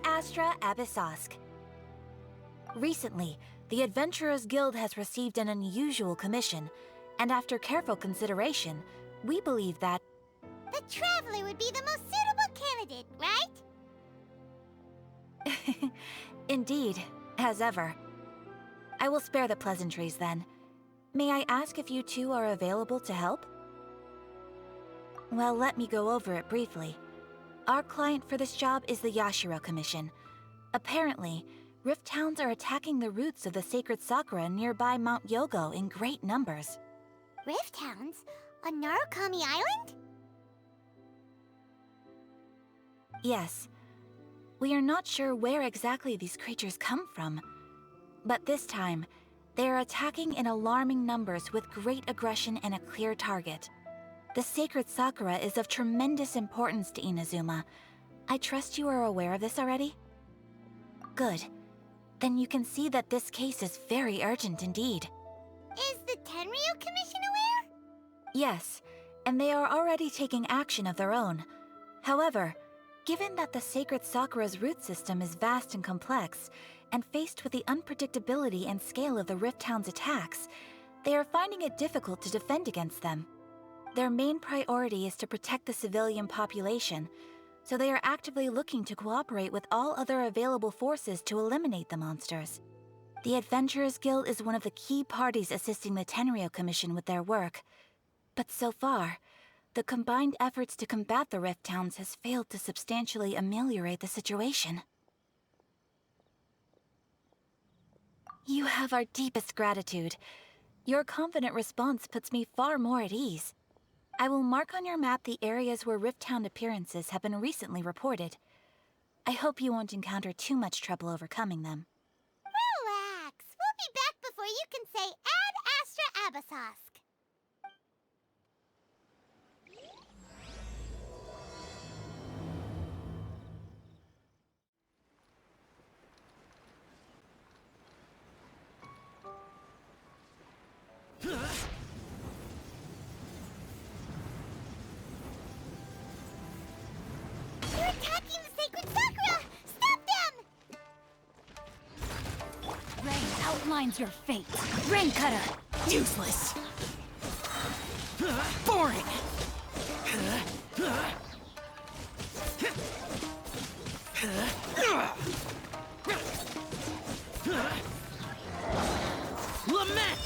Astra Abyssosk. Recently, the Adventurers Guild has received an unusual commission, and after careful consideration, we believe that the Traveler would be the most suitable candidate, right? Indeed, as ever. I will spare the pleasantries then. May I ask if you two are available to help? Well, let me go over it briefly. Our client for this job is the Yashiro Commission. Apparently, Rift Hounds are attacking the roots of the sacred sakura nearby Mount Yogo in great numbers. Rift Hounds? On Narukami Island? Yes. We are not sure where exactly these creatures come from. But this time, they are attacking in alarming numbers with great aggression and a clear target. The sacred sakura is of tremendous importance to Inazuma. I trust you are aware of this already? Good. Then you can see that this case is very urgent indeed. Is the Tenryo Commission aware? Yes, and they are already taking action of their own. However, given that the sacred sakura's root system is vast and complex, and faced with the unpredictability and scale of the Rift Hound's attacks, they are finding it difficult to defend against them. Their main priority is to protect the civilian population, so they are actively looking to cooperate with all other available forces to eliminate the monsters. The Adventurers Guild is one of the key parties assisting the Tenryo Commission with their work. But so far, the combined efforts to combat the Rift Hounds has failed to substantially ameliorate the situation. You have our deepest gratitude. Your confident response puts me far more at ease. I will mark on your map the areas where Rift Hound appearances have been recently reported. I hope you won't encounter too much trouble overcoming them. Relax. We'll be back before you can say Ad Astra Abyssosk. They're attacking the sacred sakura! Stop them! Rain outlines your fate. Rain Cutter! Useless! Boring! Lament!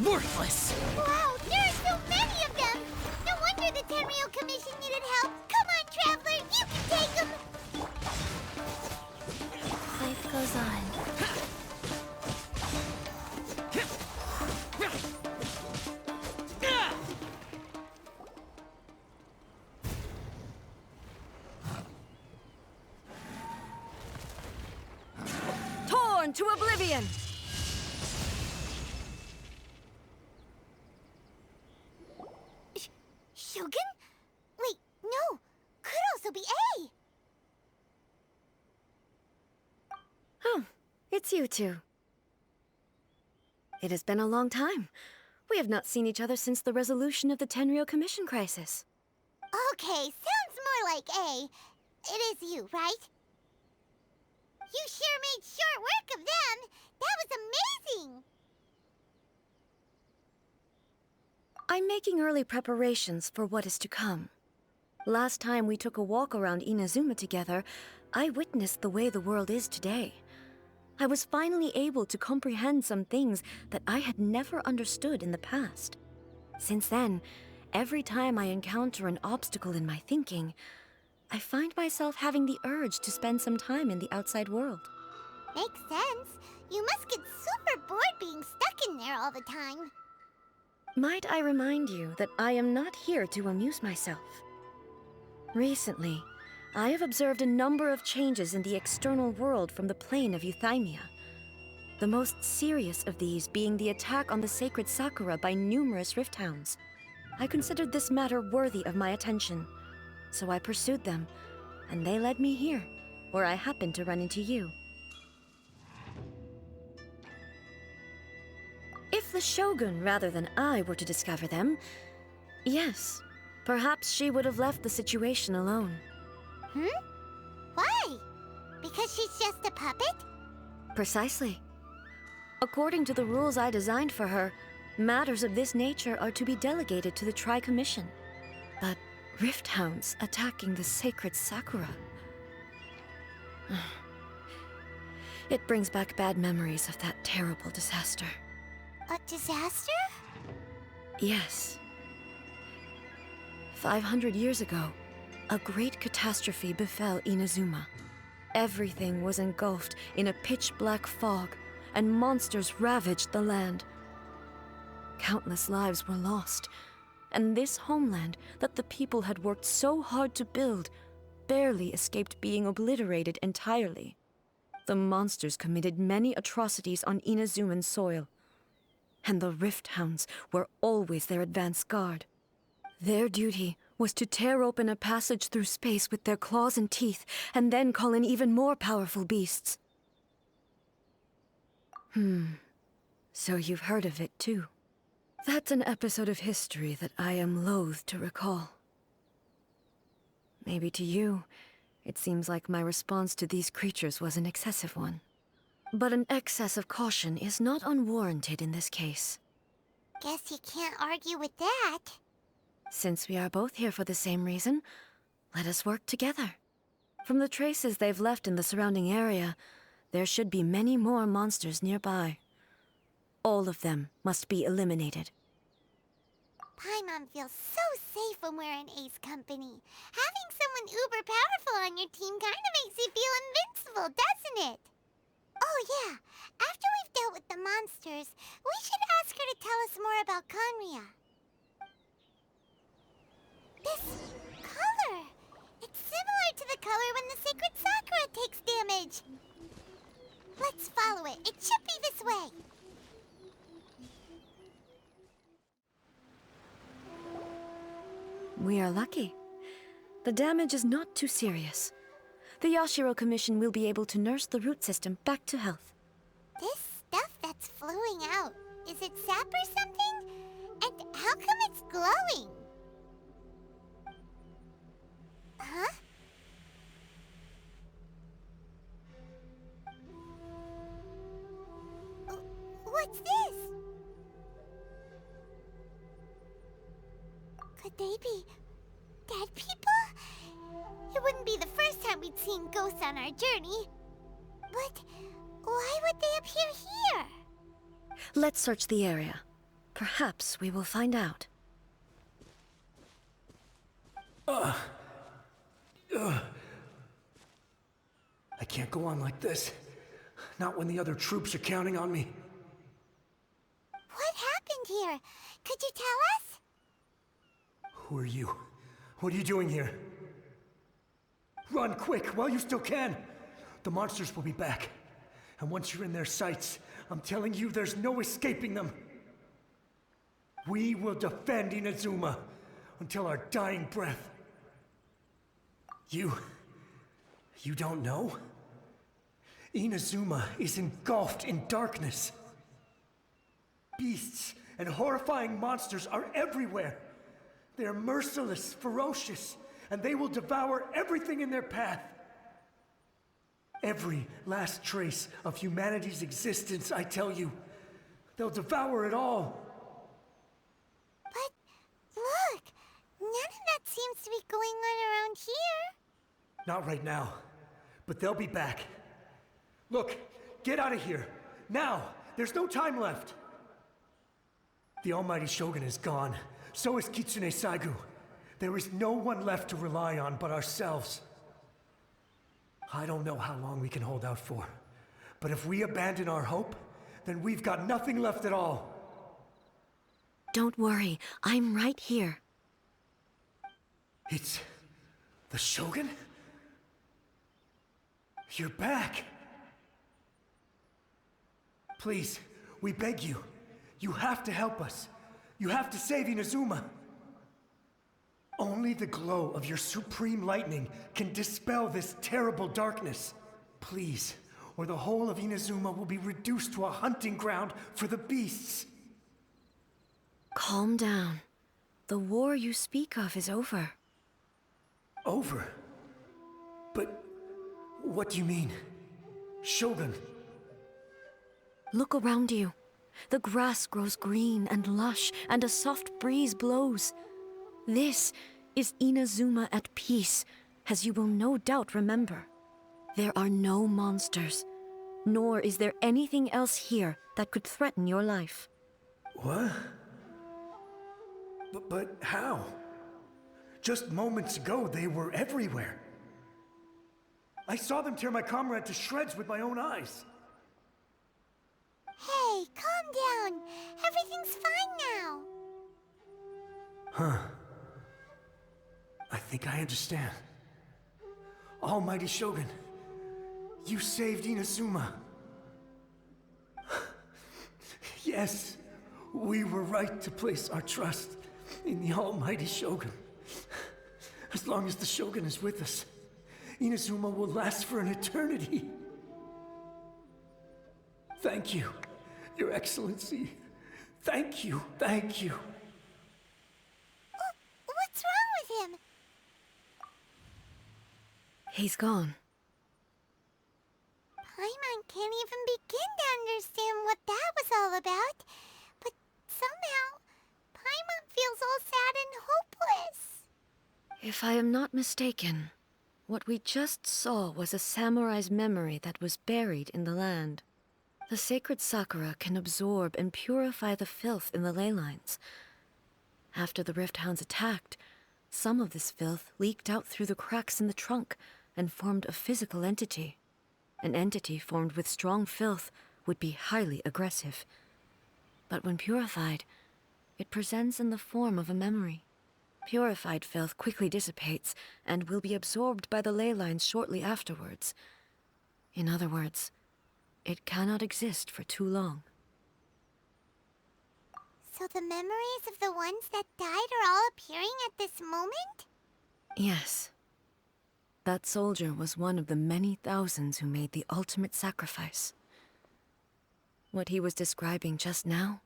Worthless! Wow, there are so many of them! No wonder the Tenryo Commission needed help! Come on, Traveler, you can take them! Life goes on. Torn to oblivion! Shogun? Wait, no! Could also be A! Oh, it's you two. It has been a long time. We have not seen each other since the resolution of the Tenryo Commission crisis. Okay, sounds more like A. It is you, right? You sure made short work of them! That was amazing! I'm making early preparations for what is to come. Last time we took a walk around Inazuma together, I witnessed the way the world is today. I was finally able to comprehend some things that I had never understood in the past. Since then, every time I encounter an obstacle in my thinking, I find myself having the urge to spend some time in the outside world. Makes sense. You must get super bored being stuck in there all the time. Might I remind you that I am not here to amuse myself. Recently, I have observed a number of changes in the external world from the plane of Euthymia. The most serious of these being the attack on the sacred sakura by numerous Rift Hounds. I considered this matter worthy of my attention, so I pursued them, and they led me here, where I happened to run into you. If the the Shogun rather than I were to discover them, yes, perhaps she would have left the situation alone. Why? Because she's just a puppet? Precisely. According to the rules I designed for her, matters of this nature are to be delegated to the Tri-Commission. But Rift Hounds attacking the sacred Sakura... It brings back bad memories of that terrible disaster. A disaster? Yes. 500 years ago, a great catastrophe befell Inazuma. Everything was engulfed in a pitch-black fog, and monsters ravaged the land. Countless lives were lost, and this homeland that the people had worked so hard to build barely escaped being obliterated entirely. The monsters committed many atrocities on Inazuman soil, and the Rift Hounds were always their advance guard. Their duty was to tear open a passage through space with their claws and teeth, and then call in even more powerful beasts. So you've heard of it too. That's an episode of history that I am loath to recall. Maybe to you, it seems like my response to these creatures was an excessive one. But an excess of caution is not unwarranted in this case. Guess you can't argue with that. Since we are both here for the same reason, let us work together. From the traces they've left in the surrounding area, there should be many more monsters nearby. All of them must be eliminated. Paimon feels so safe when we're in Ace company. Having someone uber powerful on your team kind of makes you feel invincible, doesn't it? Oh yeah, after we've dealt with the monsters, we should ask her to tell us more about Conria. This color, it's similar to the color when the sacred Sakura takes damage. Let's follow it. It should be this way. We are lucky. The damage is not too serious. The Yashiro Commission will be able to nurse the root system back to health. This stuff that's flowing out, is it sap or something? And how come it's glowing? Huh? What's this? Could they be dead people? It wouldn't be the first time we'd seen ghosts on our journey. But why would they appear here? Let's search the area. Perhaps we will find out. I can't go on like this. Not when the other troops are counting on me. What happened here? Could you tell us? Who are you? What are you doing here? Run quick while you still can. The monsters will be back. And once you're in their sights, I'm telling you there's no escaping them. We will defend Inazuma until our dying breath. You don't know? Inazuma is engulfed in darkness. Beasts and horrifying monsters are everywhere. They're merciless, ferocious, and they will devour everything in their path. Every last trace of humanity's existence, I tell you. They'll devour it all. But look, none of that seems to be going on around here. Not right now, but they'll be back. Look, get out of here. Now, there's no time left. The almighty Shogun is gone. So is Kitsune Saigu. There is no one left to rely on but ourselves. I don't know how long we can hold out for. But if we abandon our hope, then we've got nothing left at all. Don't worry, I'm right here. It's... the Shogun? You're back! Please, we beg you. You have to help us. You have to save Inazuma. Only the glow of your supreme lightning can dispel this terrible darkness. Please, or the whole of Inazuma will be reduced to a hunting ground for the beasts. Calm down. The war you speak of is over. Over? But what do you mean? Shogun? Look around you. The grass grows green and lush, and a soft breeze blows. This is Inazuma at peace, as you will no doubt remember. There are no monsters, nor is there anything else here that could threaten your life. What? But how? Just moments ago, they were everywhere. I saw them tear my comrade to shreds with my own eyes. Hey, calm down. Everything's fine now. Huh. I think I understand. Almighty Shogun, you saved Inazuma. Yes, we were right to place our trust in the Almighty Shogun. As long as the Shogun is with us, Inazuma will last for an eternity. Thank you, Your Excellency. Thank you, thank you. What's wrong with him? He's gone. Paimon can't even begin to understand what that was all about. But somehow, Paimon feels all sad and hopeless. If I am not mistaken, what we just saw was a samurai's memory that was buried in the land. The sacred sakura can absorb and purify the filth in the ley lines. After the Rift Hounds attacked, some of this filth leaked out through the cracks in the trunk and formed a physical entity. An entity formed with strong filth would be highly aggressive. But when purified, it presents in the form of a memory. Purified filth quickly dissipates and will be absorbed by the ley lines shortly afterwards. In other words, it cannot exist for too long. So the memories of the ones that died are all appearing at this moment? Yes. That soldier was one of the many thousands who made the ultimate sacrifice. What he was describing just now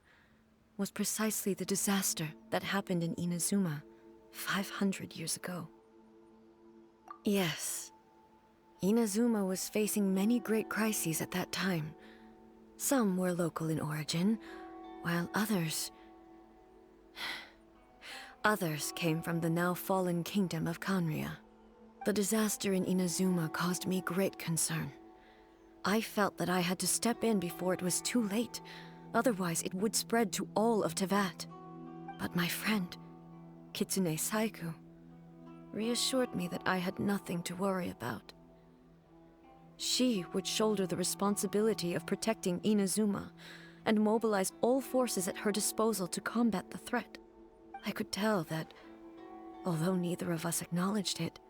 was precisely the disaster that happened in Inazuma 500 years ago. Yes, Inazuma was facing many great crises at that time. Some were local in origin, while others came from the now fallen kingdom of Kanria. The disaster in Inazuma caused me great concern. I felt that I had to step in before it was too late, otherwise it would spread to all of Tevat. But my friend, Kitsune Saiku, reassured me that I had nothing to worry about. She would shoulder the responsibility of protecting Inazuma and mobilize all forces at her disposal to combat the threat. I could tell that, although neither of us acknowledged it,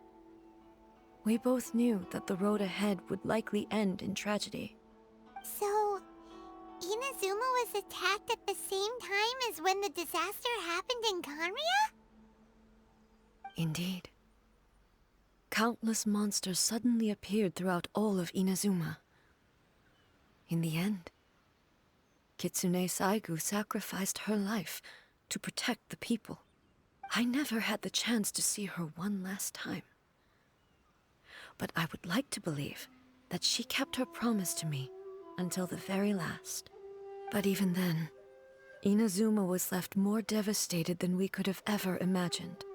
we both knew that the road ahead would likely end in tragedy. So, Inazuma was attacked at the same time as when the disaster happened in Kanria? Indeed. Countless monsters suddenly appeared throughout all of Inazuma. In the end, Kitsune Saigu sacrificed her life to protect the people. I never had the chance to see her one last time. But I would like to believe that she kept her promise to me until the very last. But even then, Inazuma was left more devastated than we could have ever imagined.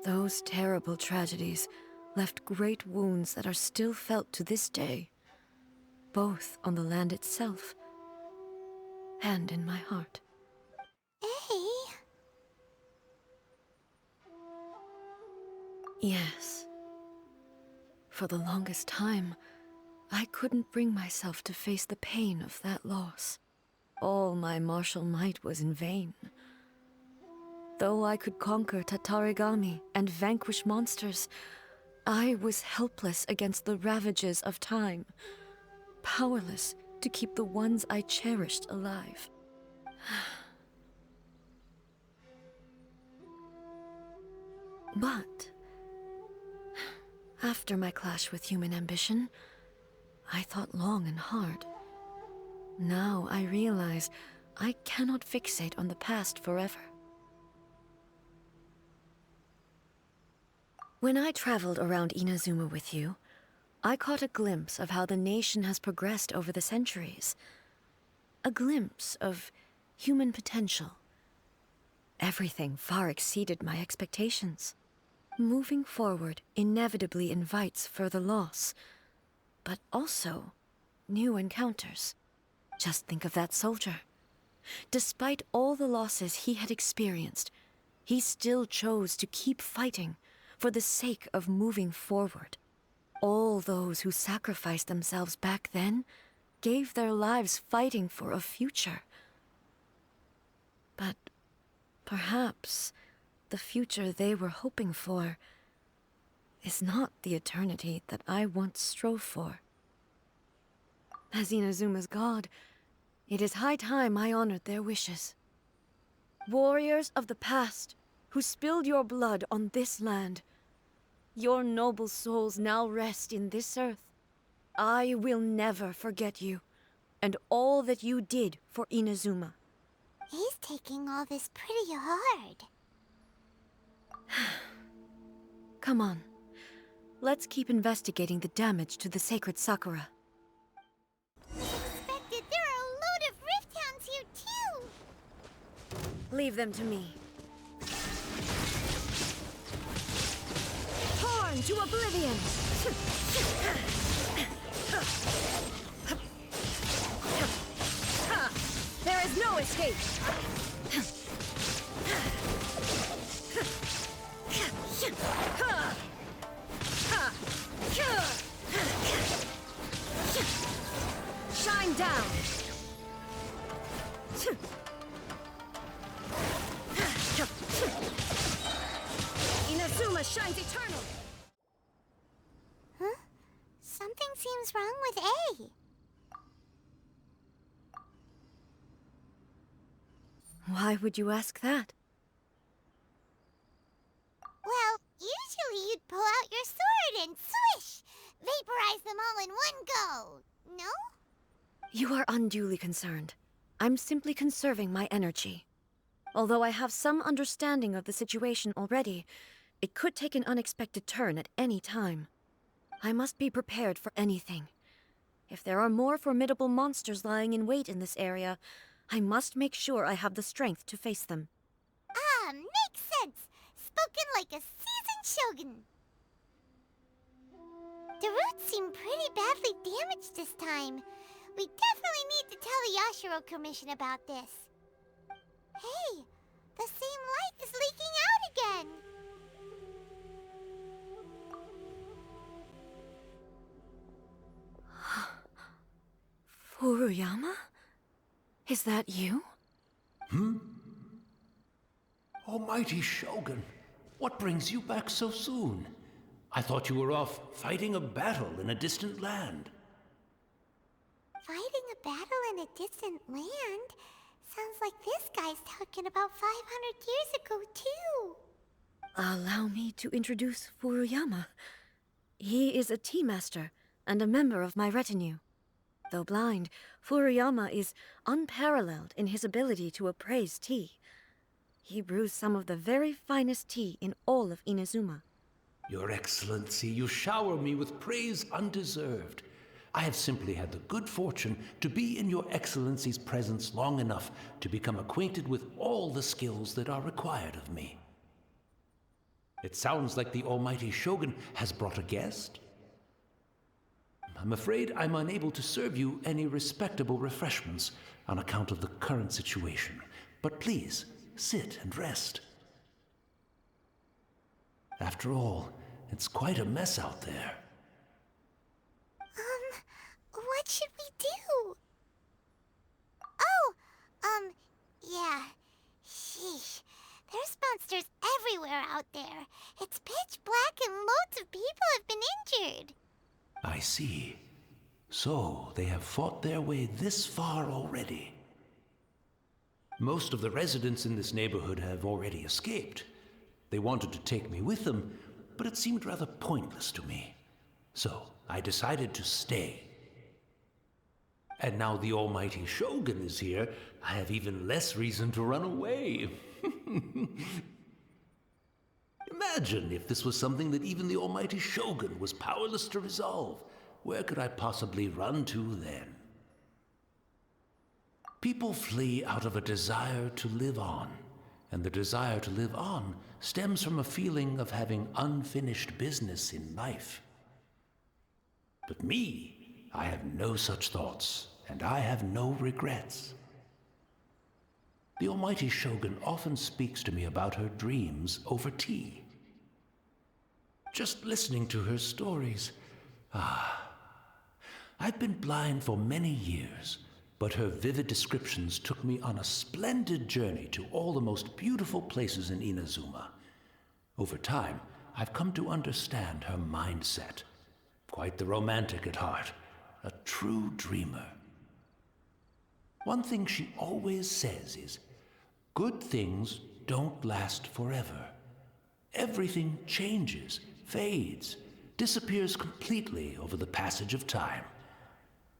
Those terrible tragedies left great wounds that are still felt to this day, both on the land itself and in my heart. Hey. Yes. For the longest time, I couldn't bring myself to face the pain of that loss. All my martial might was in vain. Though I could conquer Tatarigami and vanquish monsters, I was helpless against the ravages of time, powerless to keep the ones I cherished alive. But after my clash with human ambition, I thought long and hard. Now I realize I cannot fixate on the past forever. When I traveled around Inazuma with you, I caught a glimpse of how the nation has progressed over the centuries. A glimpse of human potential. Everything far exceeded my expectations. Moving forward inevitably invites further loss, but also new encounters. Just think of that soldier. Despite all the losses he had experienced, he still chose to keep fighting for the sake of moving forward. All those who sacrificed themselves back then gave their lives fighting for a future. But perhaps the future they were hoping for is not the eternity that I once strove for. As Inazuma's god, it is high time I honored their wishes. Warriors of the past, who spilled your blood on this land, your noble souls now rest in this earth. I will never forget you, and all that you did for Inazuma. He's taking all this pretty hard. Come on. Let's keep investigating the damage to the sacred Sakura. Suspected there are a load of Rift Hounds here too! Leave them to me. Torn to oblivion! There is no escape! Shine down! Inazuma shines eternal! Huh? Something seems wrong with A. Why would you ask that? Well, usually you'd pull out your sword and swish! Vaporize them all in one go! No? You are unduly concerned. I'm simply conserving my energy. Although I have some understanding of the situation already, it could take an unexpected turn at any time. I must be prepared for anything. If there are more formidable monsters lying in wait in this area, I must make sure I have the strength to face them. Ah, makes sense! Spoken like a seasoned shogun! The roots seem pretty badly damaged this time. We definitely need to tell the Yashiro Commission about this. Hey, the same light is leaking out again! Furuyama? Is that you? Almighty Shogun, what brings you back so soon? I thought you were off fighting a battle in a distant land. Fighting a battle in a distant land? Sounds like this guy's talking about 500 years ago, too. Allow me to introduce Furuyama. He is a tea master and a member of my retinue. Though blind, Furuyama is unparalleled in his ability to appraise tea. He brews some of the very finest tea in all of Inazuma. Your Excellency, you shower me with praise undeserved. I have simply had the good fortune to be in your Excellency's presence long enough to become acquainted with all the skills that are required of me. It sounds like the Almighty Shogun has brought a guest. I'm afraid I'm unable to serve you any respectable refreshments on account of the current situation, but please, sit and rest. After all, it's quite a mess out there. What should we do? Yeah. Sheesh. There's monsters everywhere out there. It's pitch black and loads of people have been injured. I see. So, they have fought their way this far already. Most of the residents in this neighborhood have already escaped. They wanted to take me with them, but it seemed rather pointless to me. So, I decided to stay. And now the almighty Shogun is here, I have even less reason to run away. Imagine if this was something that even the almighty Shogun was powerless to resolve. Where could I possibly run to then? People flee out of a desire to live on, and the desire to live on stems from a feeling of having unfinished business in life. But me, I have no such thoughts, and I have no regrets. The almighty Shogun often speaks to me about her dreams over tea. Just listening to her stories, I've been blind for many years, but her vivid descriptions took me on a splendid journey to all the most beautiful places in Inazuma. Over time, I've come to understand her mindset. Quite the romantic at heart, a true dreamer. One thing she always says is, good things don't last forever. Everything changes, fades, disappears completely over the passage of time.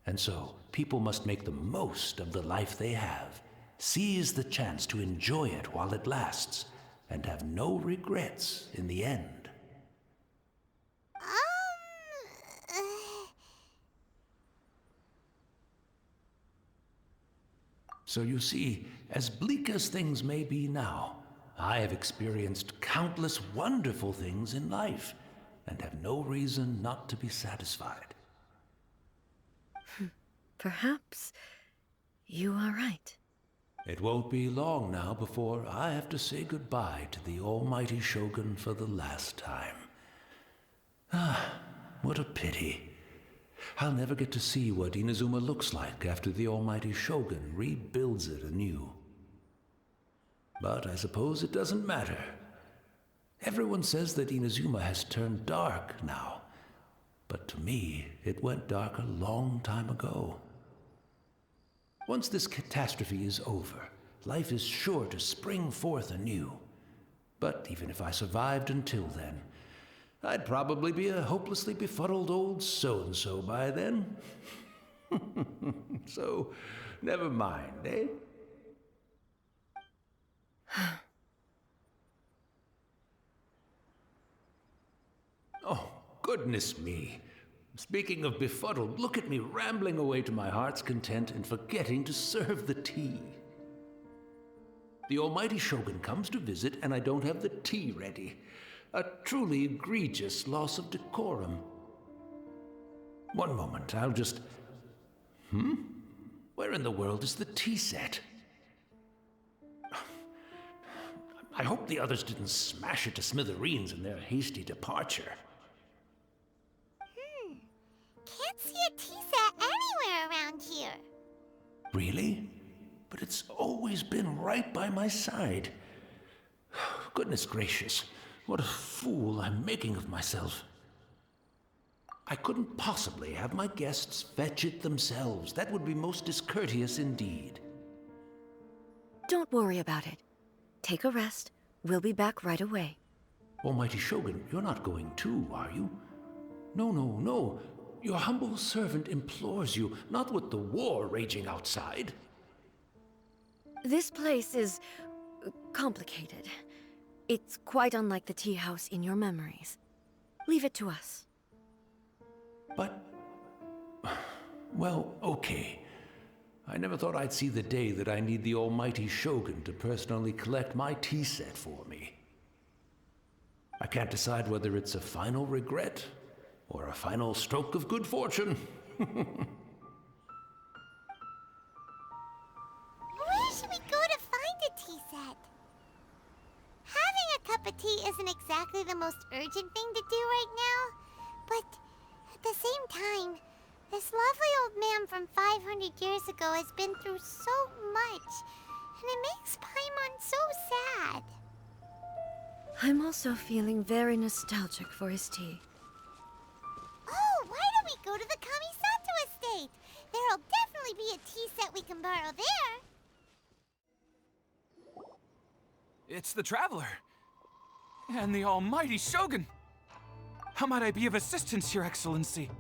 And so, people must make the most of the life they have, seize the chance to enjoy it while it lasts, and have no regrets in the end. So you see, as bleak as things may be now, I have experienced countless wonderful things in life, and have no reason not to be satisfied. Perhaps you are right. It won't be long now before I have to say goodbye to the almighty Shogun for the last time. What a pity. I'll never get to see what Inazuma looks like after the almighty Shogun rebuilds it anew. But I suppose it doesn't matter. Everyone says that Inazuma has turned dark now, but to me, it went dark a long time ago. Once this catastrophe is over, life is sure to spring forth anew. But even if I survived until then, I'd probably be a hopelessly befuddled old so-and-so by then. So, never mind, eh? Oh, goodness me. Speaking of befuddled, look at me rambling away to my heart's content and forgetting to serve the tea. The almighty Shogun comes to visit and I don't have the tea ready. A truly egregious loss of decorum. One moment, I'll just... Where in the world is the tea set? I hope the others didn't smash it to smithereens in their hasty departure. Can't see a tea set anywhere around here. Really? But it's always been right by my side. Goodness gracious, what a fool I'm making of myself. I couldn't possibly have my guests fetch it themselves. That would be most discourteous indeed. Don't worry about it. Take a rest. We'll be back right away. Almighty Shogun, you're not going too, are you? No. Your humble servant implores you, not with the war raging outside. This place is complicated. It's quite unlike the tea house in your memories. Leave it to us. But... well, okay. I never thought I'd see the day that I need the almighty Shogun to personally collect my tea set for me. I can't decide whether it's a final regret or a final stroke of good fortune. Where should we go to find a tea set? Having a cup of tea isn't exactly the most urgent thing to do right now, but at the same time, this lovely old man from 500 years ago has been through so much, and it makes Paimon so sad. I'm also feeling very nostalgic for his tea. Oh, why don't we go to the Kamisato estate? There'll definitely be a tea set we can borrow there. It's the Traveler. And the almighty Shogun. How might I be of assistance, Your Excellency?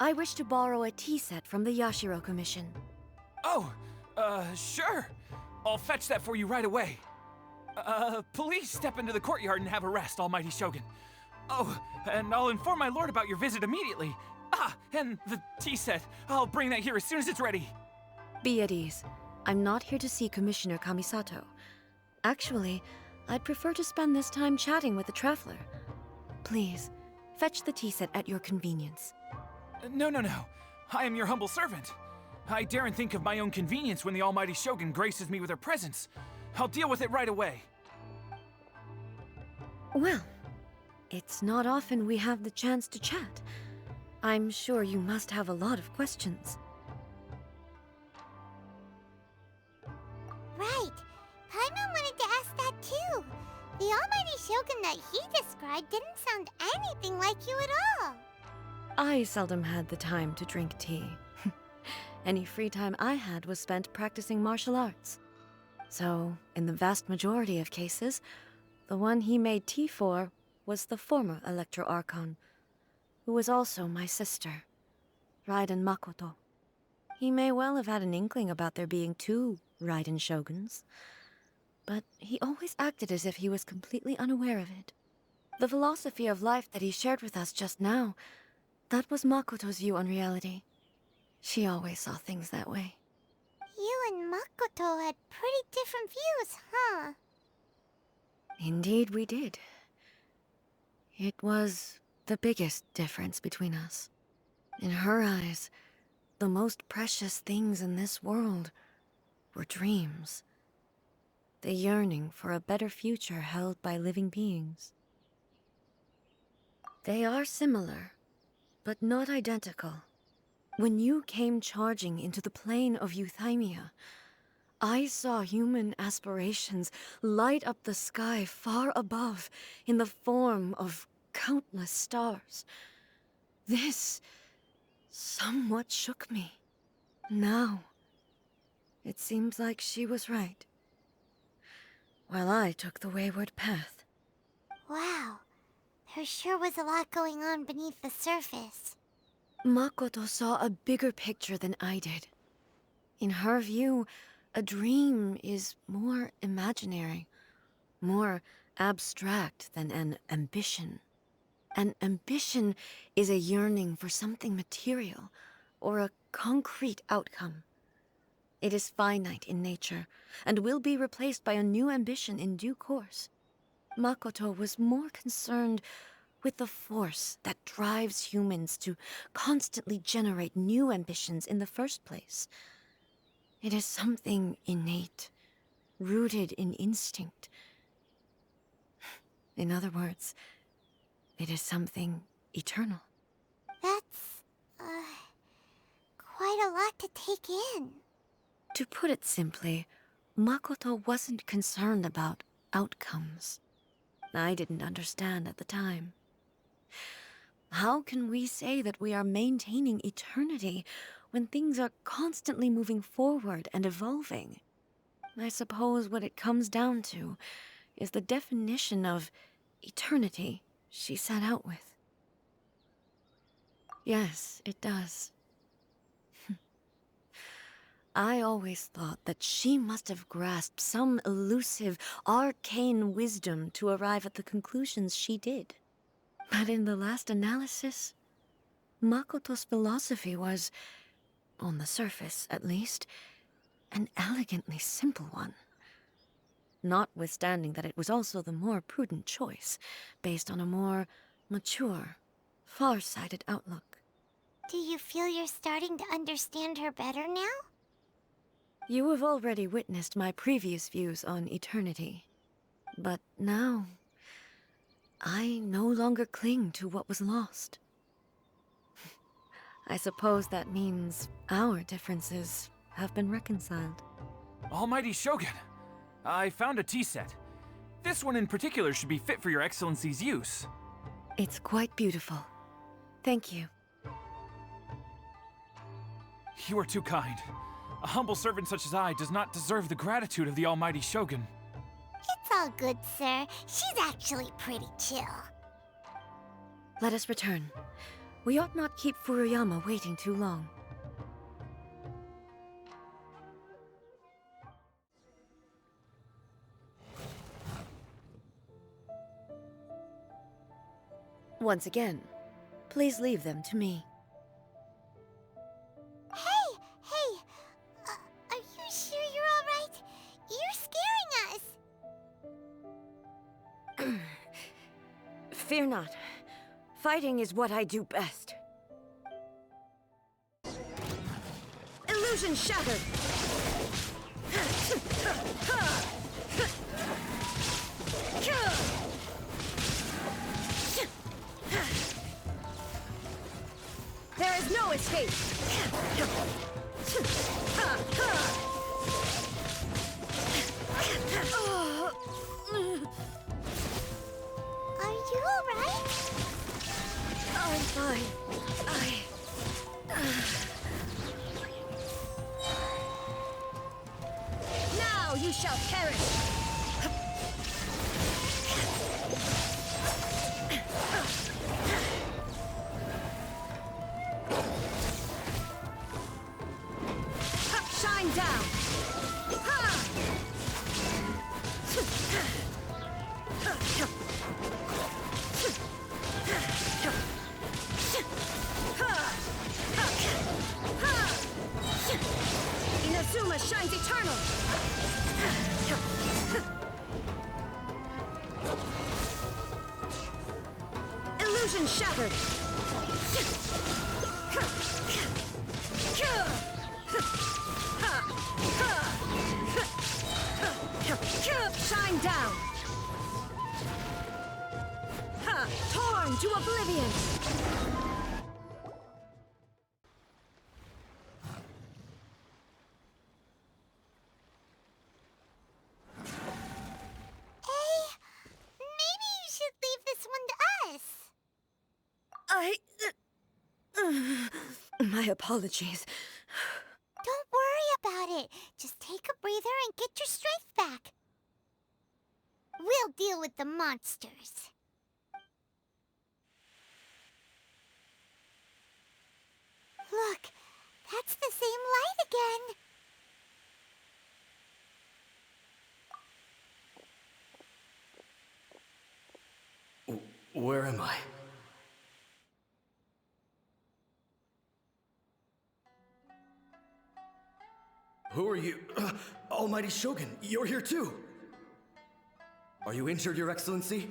I wish to borrow a tea set from the Yashiro Commission. Oh, sure. I'll fetch that for you right away. Please step into the courtyard and have a rest, Almighty Shogun. Oh, and I'll inform my lord about your visit immediately. Ah, and the tea set. I'll bring that here as soon as it's ready. Be at ease. I'm not here to see Commissioner Kamisato. Actually, I'd prefer to spend this time chatting with the traveler. Please, fetch the tea set at your convenience. No. I am your humble servant. I daren't think of my own convenience when the Almighty Shogun graces me with her presence. I'll deal with it right away. Well, it's not often we have the chance to chat. I'm sure you must have a lot of questions. Right. Paimon wanted to ask that too. The Almighty Shogun that he described didn't sound anything like you at all. I seldom had the time to drink tea. Any free time I had was spent practicing martial arts. So, in the vast majority of cases, the one he made tea for was the former Electro Archon, who was also my sister, Raiden Makoto. He may well have had an inkling about there being two Raiden Shoguns, but he always acted as if he was completely unaware of it. The philosophy of life that he shared with us just now, that was Makoto's view on reality. She always saw things that way. You and Makoto had pretty different views, huh? Indeed we did. It was the biggest difference between us. In her eyes, the most precious things in this world were dreams. The yearning for a better future held by living beings. They are similar, but not identical. When you came charging into the plane of Euthymia, I saw human aspirations light up the sky far above in the form of countless stars. This somewhat shook me. Now, it seems like she was right, while I took the wayward path. Wow. There sure was a lot going on beneath the surface. Makoto saw a bigger picture than I did. In her view, a dream is more imaginary, more abstract than an ambition. An ambition is a yearning for something material, or a concrete outcome. It is finite in nature, and will be replaced by a new ambition in due course. Makoto was more concerned with the force that drives humans to constantly generate new ambitions in the first place. It is something innate, rooted in instinct. In other words, it is something eternal. That's, quite a lot to take in. To put it simply, Makoto wasn't concerned about outcomes. I didn't understand at the time. How can we say that we are maintaining eternity when things are constantly moving forward and evolving? I suppose what it comes down to is the definition of eternity she set out with. Yes, it does. I always thought that she must have grasped some elusive, arcane wisdom to arrive at the conclusions she did. But in the last analysis, Makoto's philosophy was, on the surface at least, an elegantly simple one. Notwithstanding that it was also the more prudent choice, based on a more mature, far-sighted outlook. Do you feel you're starting to understand her better now? You have already witnessed my previous views on eternity. But now, I no longer cling to what was lost. I suppose that means our differences have been reconciled. Almighty Shogun, I found a tea set. This one in particular should be fit for your Excellency's use. It's quite beautiful. Thank you. You are too kind. A humble servant such as I does not deserve the gratitude of the Almighty Shogun. It's all good, sir. She's actually pretty chill. Let us return. We ought not keep Furuyama waiting too long. Once again, please leave them to me. Hey! Are you sure you're all right? You're scaring us! Fear not. Fighting is what I do best. Illusion shattered! There is no escape! Are you all right? I'm fine. Now you shall perish! Shine down! Inazuma shines eternal! Illusion shattered! Shine down! Torn to oblivion! Maybe you should leave this one to us. My apologies. Don't worry about it. Just take a breather and get your strength back. We'll deal with the monsters. Look, that's the same light again. Where am I? Who are you? Almighty Shogun, you're here too! Are you injured, Your Excellency?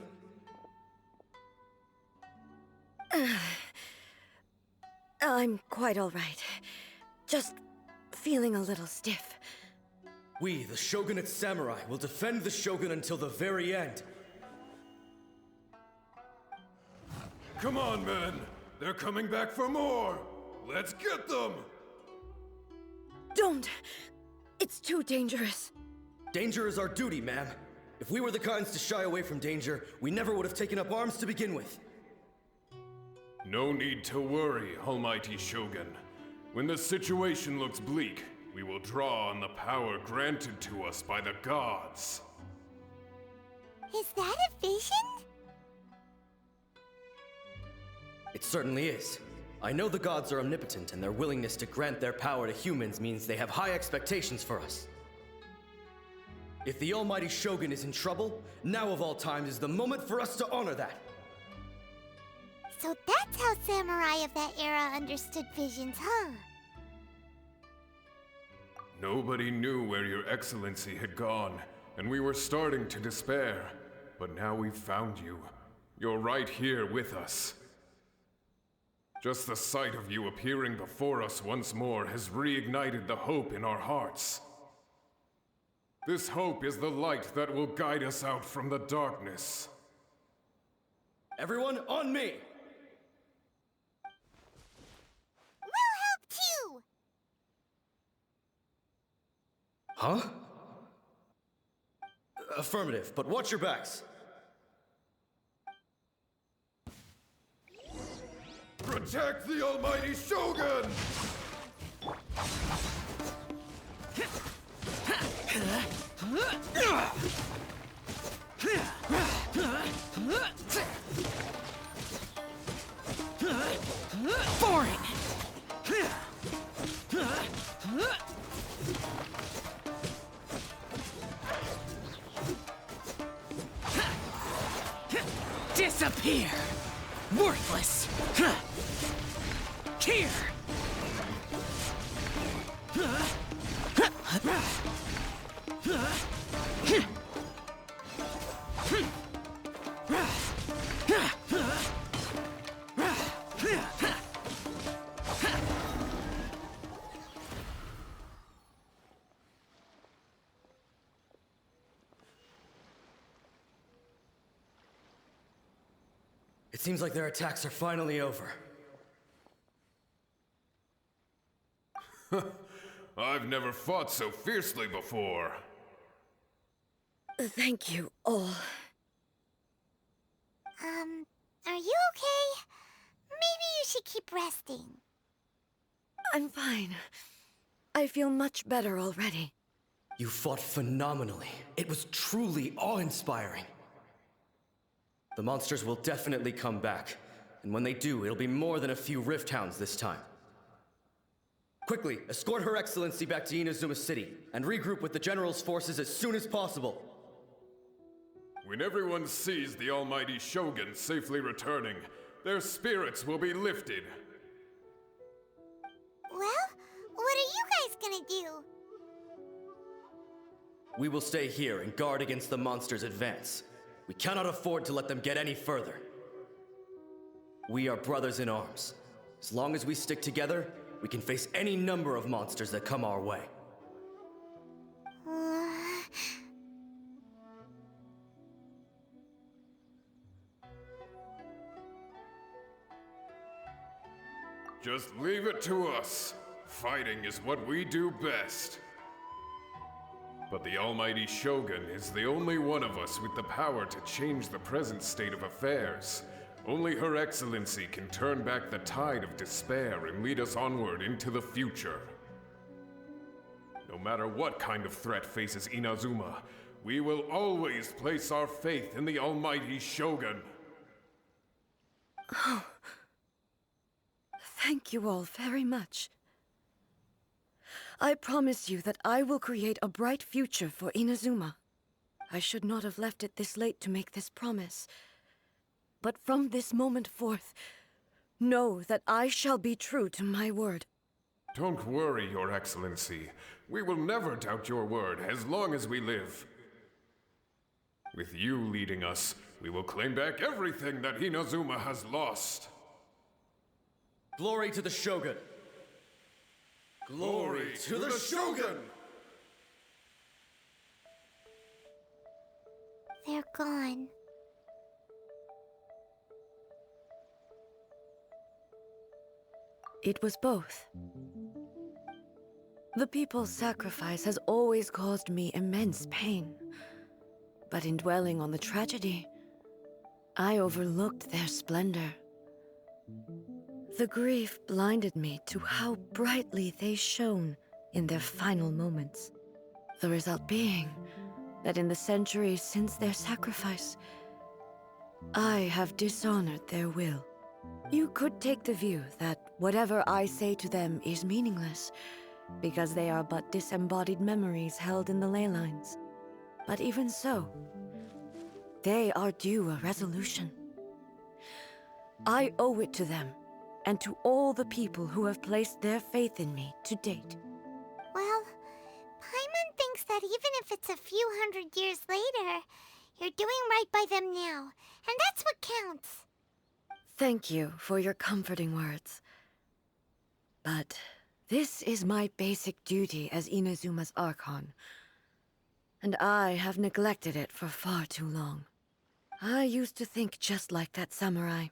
I'm quite all right. Just feeling a little stiff. We, the Shogunate Samurai, will defend the Shogun until the very end. Come on, men! They're coming back for more! Let's get them! Don't! It's too dangerous. Danger is our duty, ma'am. If we were the kinds to shy away from danger, we never would have taken up arms to begin with. No need to worry, Almighty Shogun. When the situation looks bleak, we will draw on the power granted to us by the gods. Is that a vision? It certainly is. I know the gods are omnipotent, and their willingness to grant their power to humans means they have high expectations for us. If the Almighty Shogun is in trouble, now of all times is the moment for us to honor that. So that's how samurai of that era understood visions, huh? Nobody knew where Your Excellency had gone, and we were starting to despair. But now we've found you. You're right here with us. Just the sight of you appearing before us once more has reignited the hope in our hearts. This hope is the light that will guide us out from the darkness. Everyone, on me! We'll help too! Huh? Affirmative, but watch your backs. Protect the Almighty Shogun! Here! Worthless! Huh. Here! It seems like their attacks are finally over. I've never fought so fiercely before. Thank you all. Are you okay? Maybe you should keep resting. I'm fine. I feel much better already. You fought phenomenally. It was truly awe-inspiring. The monsters will definitely come back, and when they do, it'll be more than a few Rift Hounds this time. Quickly, escort Her Excellency back to Inazuma City, and regroup with the General's forces as soon as possible. When everyone sees the almighty Shogun safely returning, their spirits will be lifted. Well, what are you guys gonna do? We will stay here and guard against the monsters' advance. We cannot afford to let them get any further. We are brothers in arms. As long as we stick together, we can face any number of monsters that come our way. Just leave it to us. Fighting is what we do best. But the almighty Shogun is the only one of us with the power to change the present state of affairs. Only Her Excellency can turn back the tide of despair and lead us onward into the future. No matter what kind of threat faces Inazuma, we will always place our faith in the almighty Shogun. Oh. Thank you all very much. I promise you that I will create a bright future for Inazuma. I should not have left it this late to make this promise. But from this moment forth, know that I shall be true to my word. Don't worry, Your Excellency. We will never doubt your word as long as we live. With you leading us, we will claim back everything that Inazuma has lost. Glory to the Shogun! Glory to the Shogun! They're gone. It was both. The people's sacrifice has always caused me immense pain. But in dwelling on the tragedy, I overlooked their splendor. The grief blinded me to how brightly they shone in their final moments. The result being that in the centuries since their sacrifice, I have dishonored their will. You could take the view that whatever I say to them is meaningless, because they are but disembodied memories held in the ley lines. But even so, they are due a resolution. I owe it to them, and to all the people who have placed their faith in me to date. Well, Paimon thinks that even if it's a few hundred years later, you're doing right by them now, and that's what counts. Thank you for your comforting words. But this is my basic duty as Inazuma's Archon, and I have neglected it for far too long. I used to think just like that samurai,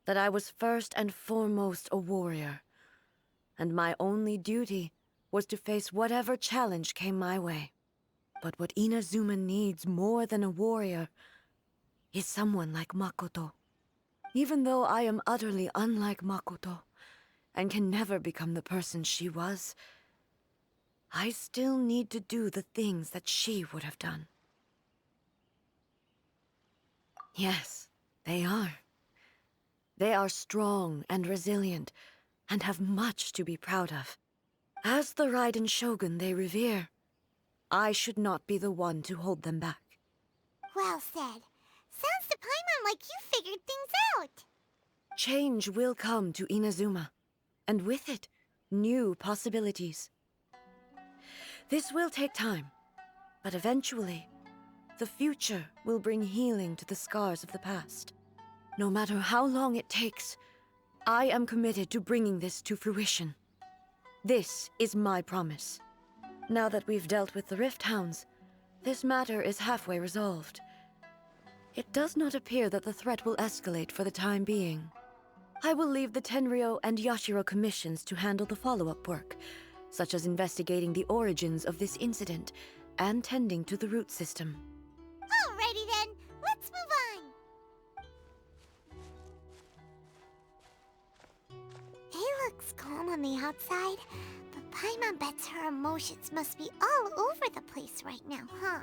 that I was first and foremost a warrior, and my only duty was to face whatever challenge came my way. But what Inazuma needs more than a warrior is someone like Makoto. Even though I am utterly unlike Makoto, and can never become the person she was, I still need to do the things that she would have done. Yes, they are. They are strong and resilient, and have much to be proud of. As the Raiden Shogun they revere, I should not be the one to hold them back. Well said. Sounds to Paimon like you figured things out. Change will come to Inazuma, and with it, new possibilities. This will take time, but eventually, the future will bring healing to the scars of the past. No matter how long it takes, I am committed to bringing this to fruition. This is my promise. Now that we've dealt with the Rift Hounds, this matter is halfway resolved. It does not appear that the threat will escalate for the time being. I will leave the Tenryo and Yashiro commissions to handle the follow-up work, such as investigating the origins of this incident and tending to the root system. Alrighty then, let's move on. He looks calm on the outside, but Paimon bets her emotions must be all over the place right now, huh?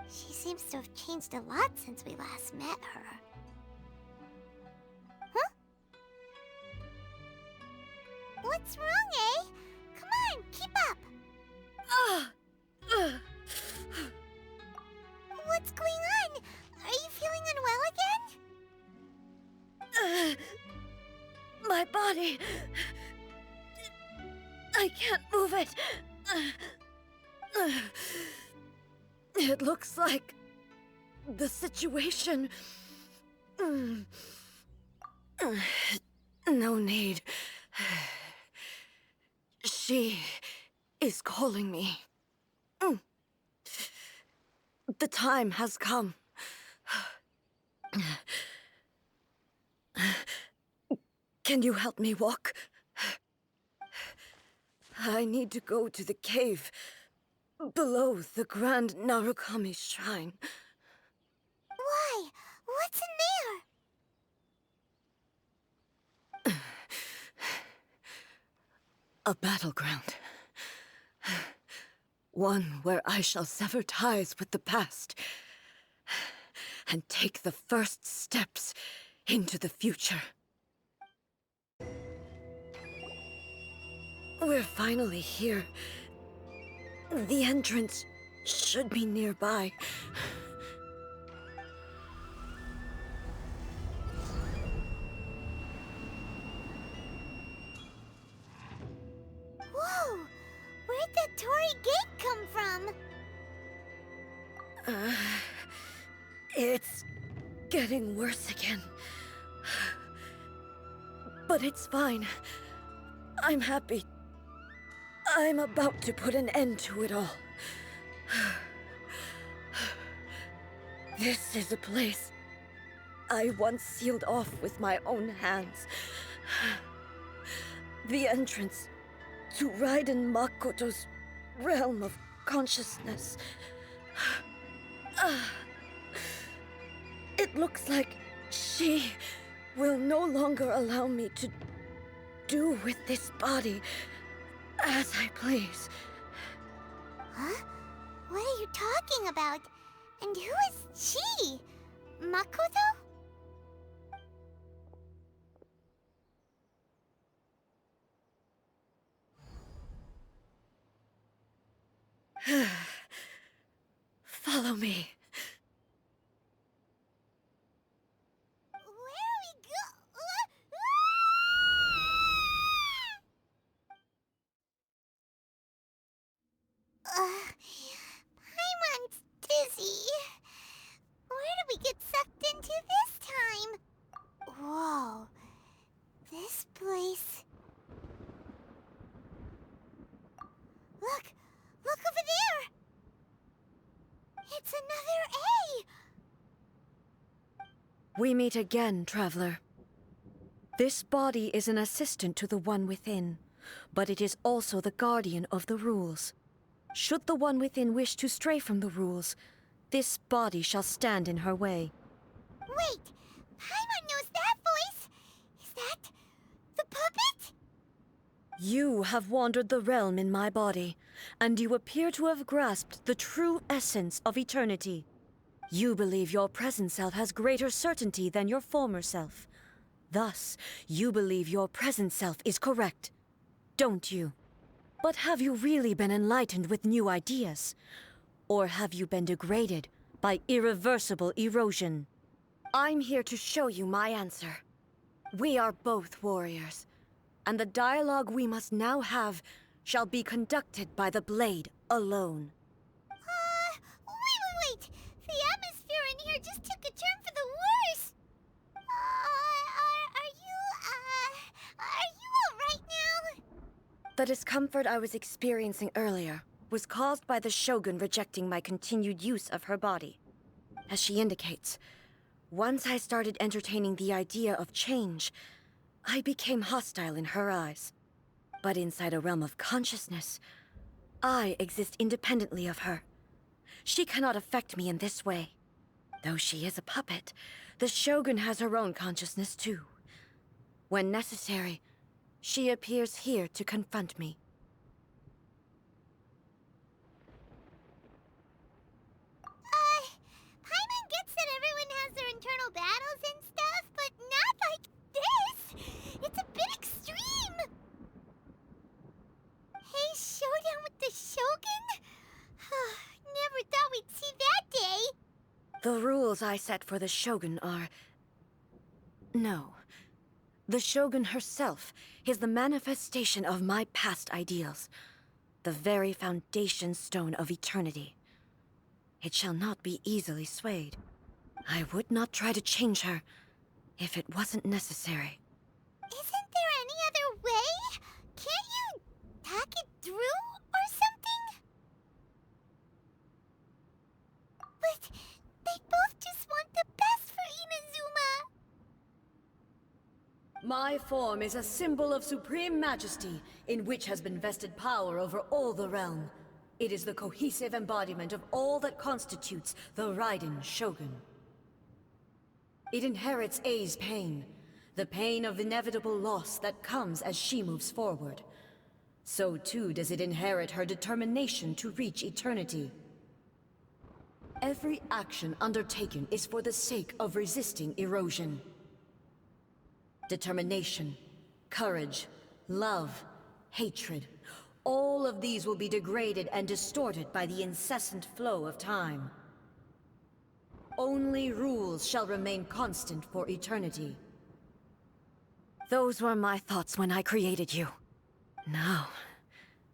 She seems to have changed a lot since we last met her. Huh? What's wrong, eh? Come on, keep up! What's going on? Are you feeling unwell again? My body... I can't move it. It looks like the situation... No need. She is calling me. The time has come. Can you help me walk? I need to go to the cave below the Grand Narukami Shrine. Why? What's in there? A battleground. One where I shall sever ties with the past and take the first steps into the future. We're finally here. The entrance should be nearby. Whoa! Where'd that Torii gate come from? It's getting worse again. But it's fine. I'm happy. I'm about to put an end to it all. This is a place I once sealed off with my own hands. The entrance to Raiden Makoto's realm of consciousness. It looks like she will no longer allow me to do with this body as I please. Huh? What are you talking about? And who is she? Makoto? Follow me. Where are we Paimon's dizzy. Where did we get sucked into this time? Whoa. This place... Look! Look over there! It's another A! We meet again, traveler. This body is an assistant to the One Within, but it is also the guardian of the rules. Should the One Within wish to stray from the rules, this body shall stand in her way. Wait! Paimon knows that voice! Is that... the puppet? You have wandered the realm in my body, and you appear to have grasped the true essence of eternity. You believe your present self has greater certainty than your former self. Thus, you believe your present self is correct, don't you? But have you really been enlightened with new ideas? Or have you been degraded by irreversible erosion? I'm here to show you my answer. We are both warriors, and the dialogue we must now have shall be conducted by the blade alone. Wait! The atmosphere in here just took a turn for the worse! Are you alright now? The discomfort I was experiencing earlier was caused by the Shogun rejecting my continued use of her body. As she indicates, once I started entertaining the idea of change, I became hostile in her eyes. But inside a realm of consciousness, I exist independently of her. She cannot affect me in this way. Though she is a puppet, the Shogun has her own consciousness too. When necessary, she appears here to confront me. Paimon gets that everyone has their internal battles and stuff, but not like this! It's a bit extreme! Hey, showdown with the Shogun? Never thought we'd see that day! The rules I set for the Shogun are... No. The Shogun herself is the manifestation of my past ideals. The very foundation stone of eternity. It shall not be easily swayed. I would not try to change her if it wasn't necessary. Isn't there any other way? Can't you talk it through or something? But they both just want the best for Inazuma. My form is a symbol of supreme majesty, in which has been vested power over all the realm. It is the cohesive embodiment of all that constitutes the Raiden Shogun. It inherits Ei's pain, the pain of inevitable loss that comes as she moves forward. So too does it inherit her determination to reach eternity. Every action undertaken is for the sake of resisting erosion. Determination, courage, love, hatred, all of these will be degraded and distorted by the incessant flow of time. Only rules shall remain constant for eternity. Those were my thoughts when I created you. Now,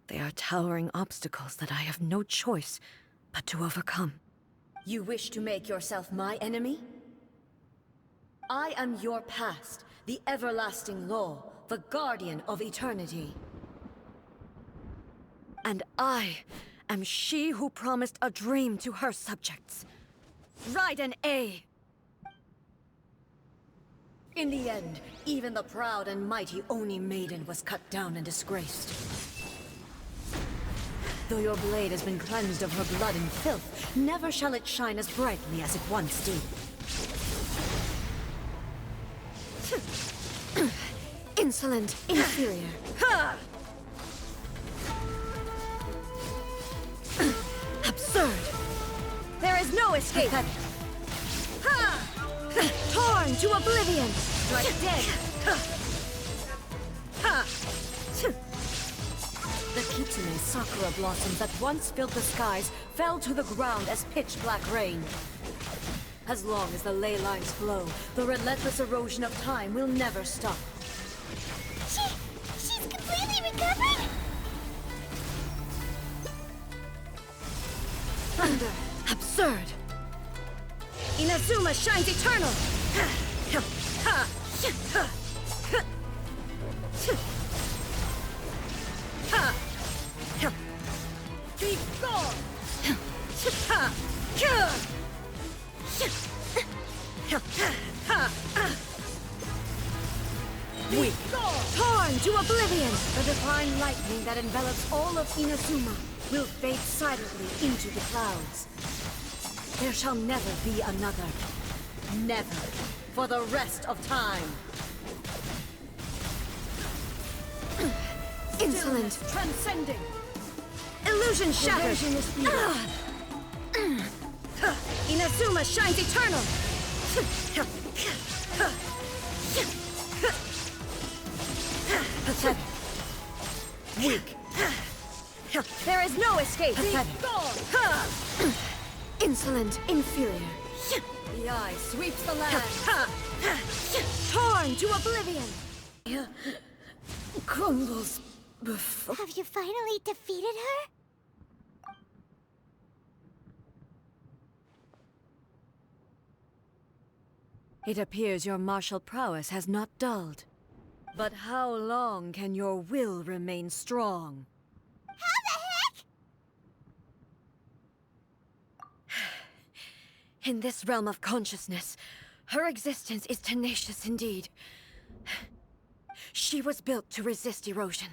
they are towering obstacles that I have no choice but to overcome. You wish to make yourself my enemy? I am your past, the everlasting law, the guardian of eternity. And I am she who promised a dream to her subjects. Raiden A. In the end, even the proud and mighty Oni Maiden was cut down and disgraced. Though your blade has been cleansed of her blood and filth, never shall it shine as brightly as it once did. Insolent, inferior. Absurd! There is no escape! Torn to oblivion! Strike dead! The Kitsune sakura blossoms that once filled the skies fell to the ground as pitch-black rain. As long as the ley lines flow, the relentless erosion of time will never stop. She's completely recovered? Thunder! Absurd! Inazuma shines eternal! Be gone! Weak! Torn to oblivion! The divine lightning that envelops all of Inazuma will fade silently into the clouds. There shall never be another. Never. For the rest of time. Insolent. Transcending. Illusion shattered. Inazuma shines eternal. Pathetic. Weak. There is no escape. Pathetic. Insolent, inferior. The eye sweeps the land. Torn to oblivion. Crumbles before. Have you finally defeated her? It appears your martial prowess has not dulled. But how long can your will remain strong? How the heck? In this realm of consciousness, her existence is tenacious indeed. She was built to resist erosion.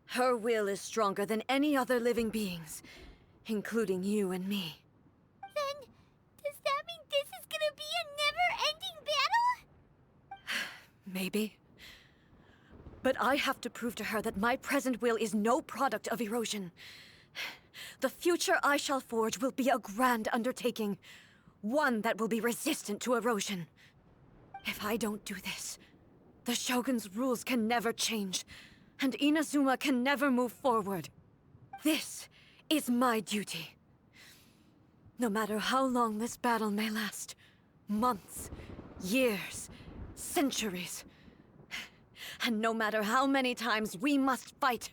Her will is stronger than any other living being's, including you and me. Then, does that mean this is gonna be a never-ending battle? Maybe. But I have to prove to her that my present will is no product of erosion. The future I shall forge will be a grand undertaking. One that will be resistant to erosion. If I don't do this, the Shogun's rules can never change, and Inazuma can never move forward. This is my duty. No matter how long this battle may last, months, years, centuries, and no matter how many times we must fight,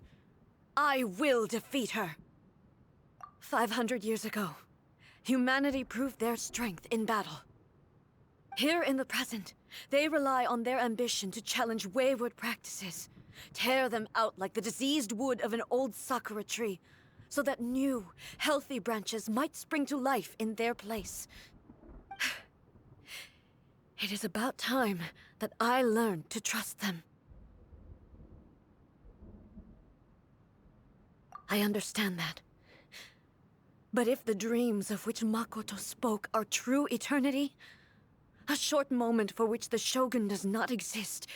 I will defeat her. 500 years ago, humanity proved their strength in battle. Here in the present, they rely on their ambition to challenge wayward practices, tear them out like the diseased wood of an old sakura tree, so that new, healthy branches might spring to life in their place. It is about time that I learned to trust them. I understand that. But if the dreams of which Makoto spoke are true eternity, a short moment for which the Shogun does not exist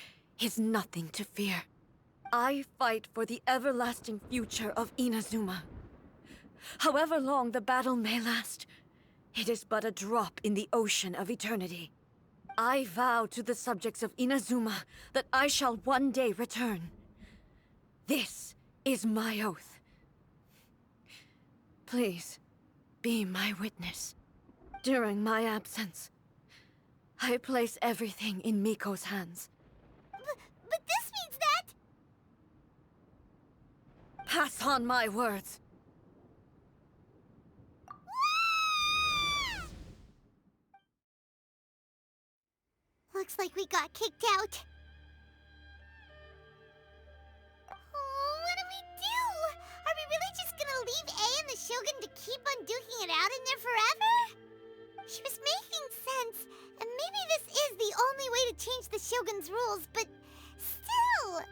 is nothing to fear. I fight for the everlasting future of Inazuma. However long the battle may last, it is but a drop in the ocean of eternity. I vow to the subjects of Inazuma that I shall one day return. This is my oath. Please, be my witness. During my absence, I place everything in Miko's hands. But this means that... Pass on my words. Looks like we got kicked out. Oh, what do we do? Are we really just gonna leave A and the Shogun to keep on duking it out in there forever? She was making sense, and maybe this is the only way to change the Shogun's rules, but still...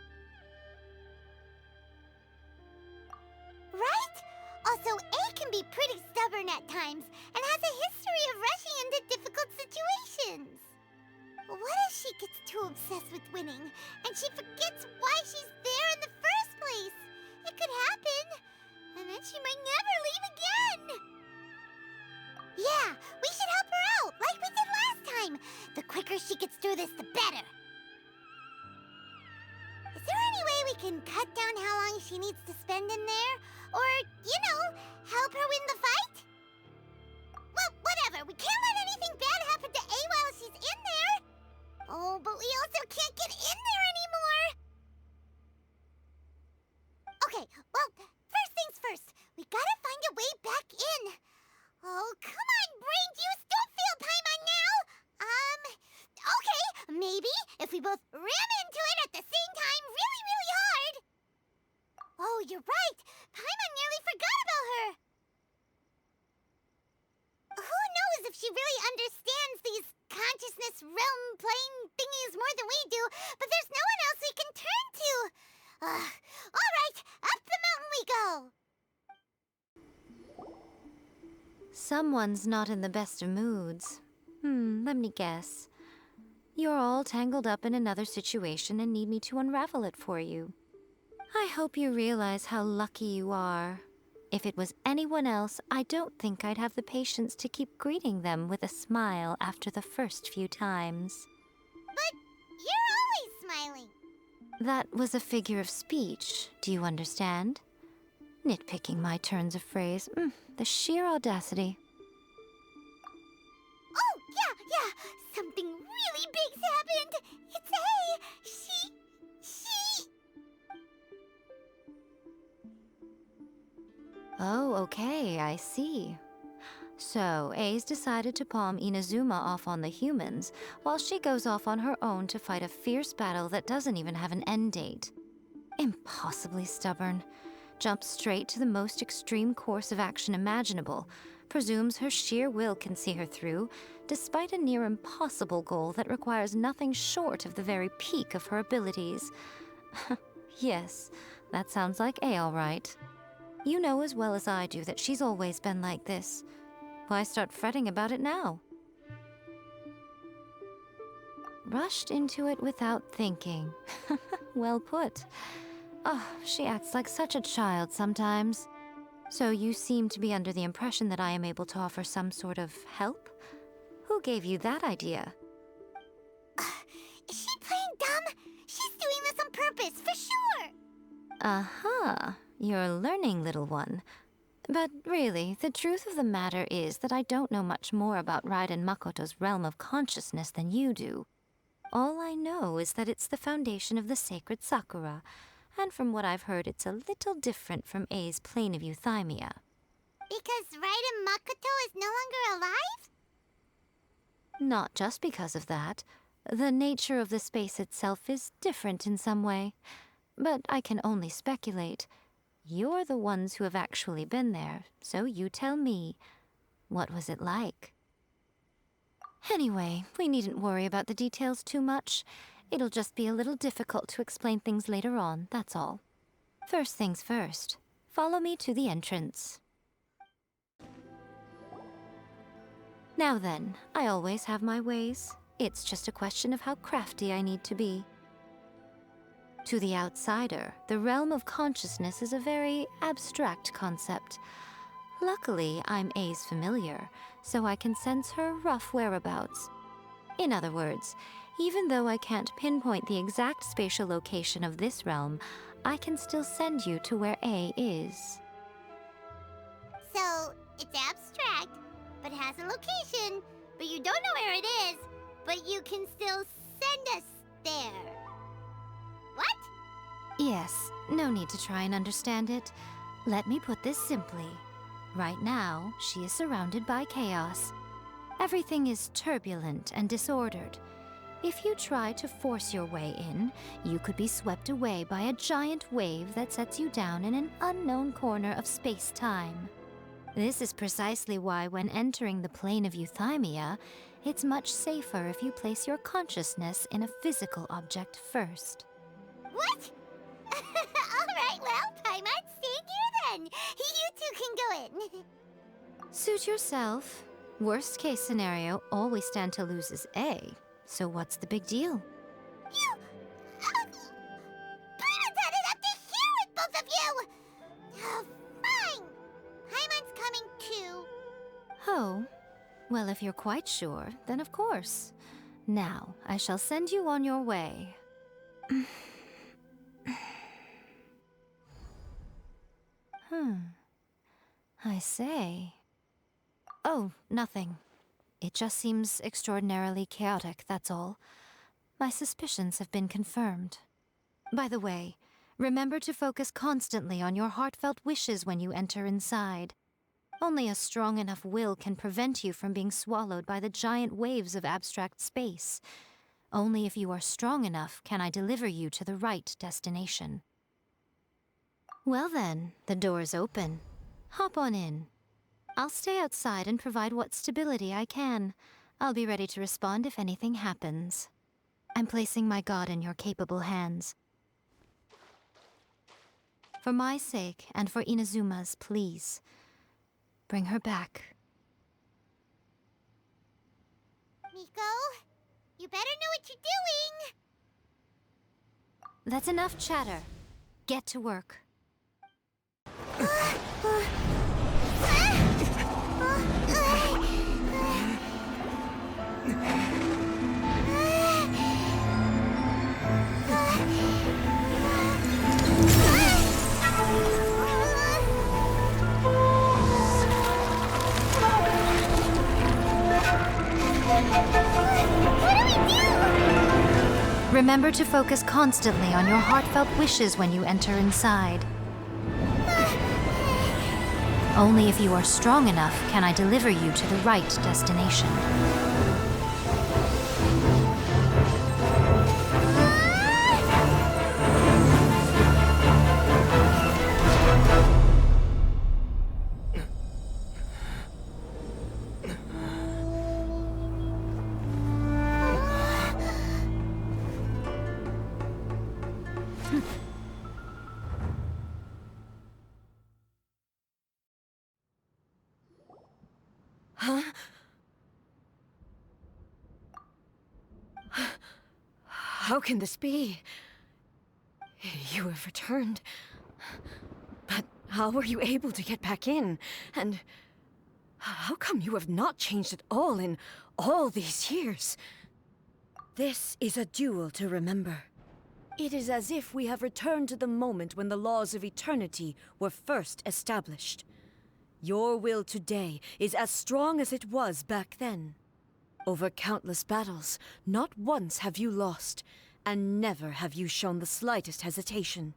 Right? Also, A can be pretty stubborn at times, and has a history of rushing into difficult situations. What if she gets too obsessed with winning, and she forgets why she's there in the first place? It could happen, and then she might never leave again. Yeah, we should help her out, like we did last time. The quicker she gets through this, the better. Is there any way we can cut down how long she needs to spend in there? Or, you know, help her win the fight? Well, whatever. We can't let anything bad happen to A while she's in there. Oh, but we also can't get in there anymore. Okay, well, first things first. We gotta find a way back in. Oh, come on, brain juice. Don't fail Paimon now. Okay. Maybe if we both ram into it at the same time really, really hard. Oh, you're right. Paimon nearly forgot about her. Who knows if she really understands these consciousness realm plane thingies more than we do, but there's no one else we can turn to. All right, up the mountain we go. Someone's not in the best of moods. Let me guess. You're all tangled up in another situation and need me to unravel it for you. I hope you realize how lucky you are. If it was anyone else, I don't think I'd have the patience to keep greeting them with a smile after the first few times. But you're always smiling. That was a figure of speech, do you understand? Nitpicking my turns of phrase. The sheer audacity. Oh, Oh, okay, I see. So, A's decided to palm Inazuma off on the humans, while she goes off on her own to fight a fierce battle that doesn't even have an end date. Impossibly stubborn. Jumps straight to the most extreme course of action imaginable, presumes her sheer will can see her through, despite a near impossible goal that requires nothing short of the very peak of her abilities. Yes, that sounds like A all right. You know as well as I do that she's always been like this. Why start fretting about it now? Rushed into it without thinking. Well put. Oh, she acts like such a child sometimes. So you seem to be under the impression that I am able to offer some sort of help? Who gave you that idea? Is she playing dumb? She's doing this on purpose, for sure! Uh-huh. You're learning, little one. But really, the truth of the matter is that I don't know much more about Raiden Makoto's realm of consciousness than you do. All I know is that it's the foundation of the sacred Sakura, and from what I've heard, it's a little different from A's plane of euthymia. Because Raiden Makoto is no longer alive? Not just because of that. The nature of the space itself is different in some way. But I can only speculate. You're the ones who have actually been there, so you tell me. What was it like? Anyway, we needn't worry about the details too much. It'll just be a little difficult to explain things later on, that's all. First things first. Follow me to the entrance. Now then, I always have my ways. It's just a question of how crafty I need to be. To the outsider, the realm of consciousness is a very abstract concept. Luckily, I'm A's familiar, so I can sense her rough whereabouts. In other words, even though I can't pinpoint the exact spatial location of this realm, I can still send you to where A is. So, it's abstract, but has a location, but you don't know where it is, but you can still send us there. What? Yes, no need to try and understand it. Let me put this simply. Right now, she is surrounded by chaos. Everything is turbulent and disordered. If you try to force your way in, you could be swept away by a giant wave that sets you down in an unknown corner of space-time. This is precisely why when entering the plane of euthymia, it's much safer if you place your consciousness in a physical object first. What? Alright, well, Paimon's staying here then. You two can go in. Suit yourself. Worst case scenario, all we stand to lose is A. So what's the big deal? You... Paimon's had it up to here with both of you! Oh, fine! Paimon's coming too. Oh, well, if you're quite sure, then of course. Now, I shall send you on your way. I say. Oh, nothing. It just seems extraordinarily chaotic, that's all. My suspicions have been confirmed. By the way, remember to focus constantly on your heartfelt wishes when you enter inside. Only a strong enough will can prevent you from being swallowed by the giant waves of abstract space. Only if you are strong enough can I deliver you to the right destination. Well then, the door's open. Hop on in. I'll stay outside and provide what stability I can. I'll be ready to respond if anything happens. I'm placing my god in your capable hands. For my sake, and for Inazuma's, please. Bring her back. Miko, you better know what you're doing! That's enough chatter. Get to work. Remember to focus constantly on your heartfelt wishes when you enter inside. Only if you are strong enough can I deliver you to the right destination. Huh? How can this be? You have returned. But how were you able to get back in? And how come you have not changed at all in all these years? This is a duel to remember. It is as if we have returned to the moment when the laws of eternity were first established. Your will today is as strong as it was back then. Over countless battles, not once have you lost, and never have you shown the slightest hesitation.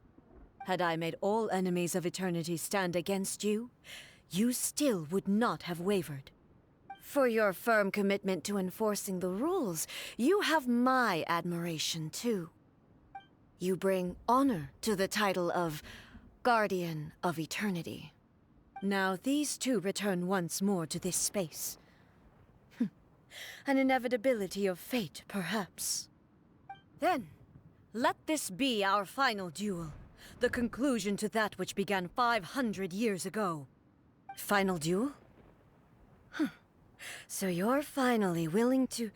Had I made all enemies of eternity stand against you, you still would not have wavered. For your firm commitment to enforcing the rules, you have my admiration too. You bring honor to the title of Guardian of Eternity. Now these two return once more to this space. An inevitability of fate, perhaps. Then, let this be our final duel. The conclusion to that which began 500 years ago. Final duel? So you're finally willing to...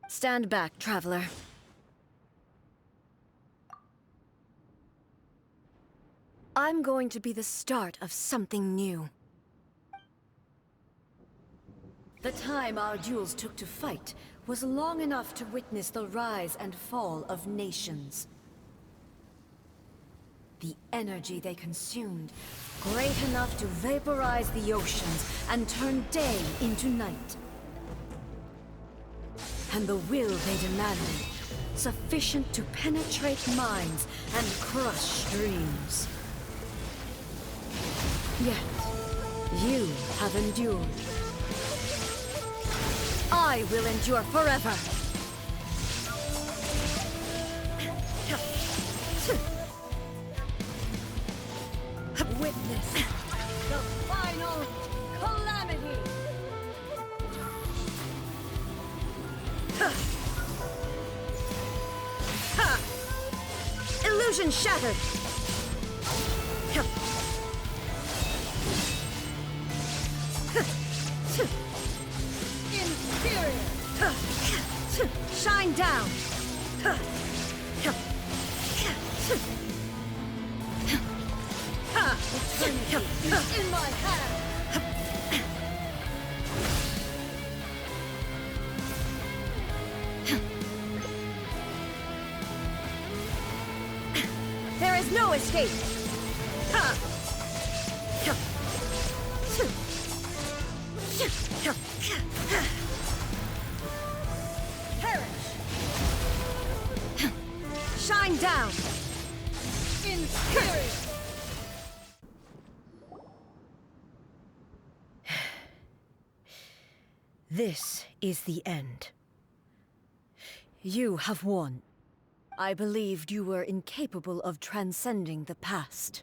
Stand back, traveler. I'm going to be the start of something new. The time our duels took to fight was long enough to witness the rise and fall of nations. The energy they consumed, great enough to vaporize the oceans and turn day into night. And the will they demanded, sufficient to penetrate minds and crush dreams. Yet, you have endured. I will endure forever! Witness the final calamity! Illusion shattered! Inferior! Shine down! Eternity is in my hand! There is no escape! Perish! Shine down! Inferior! This is the end. You have won. I believed you were incapable of transcending the past.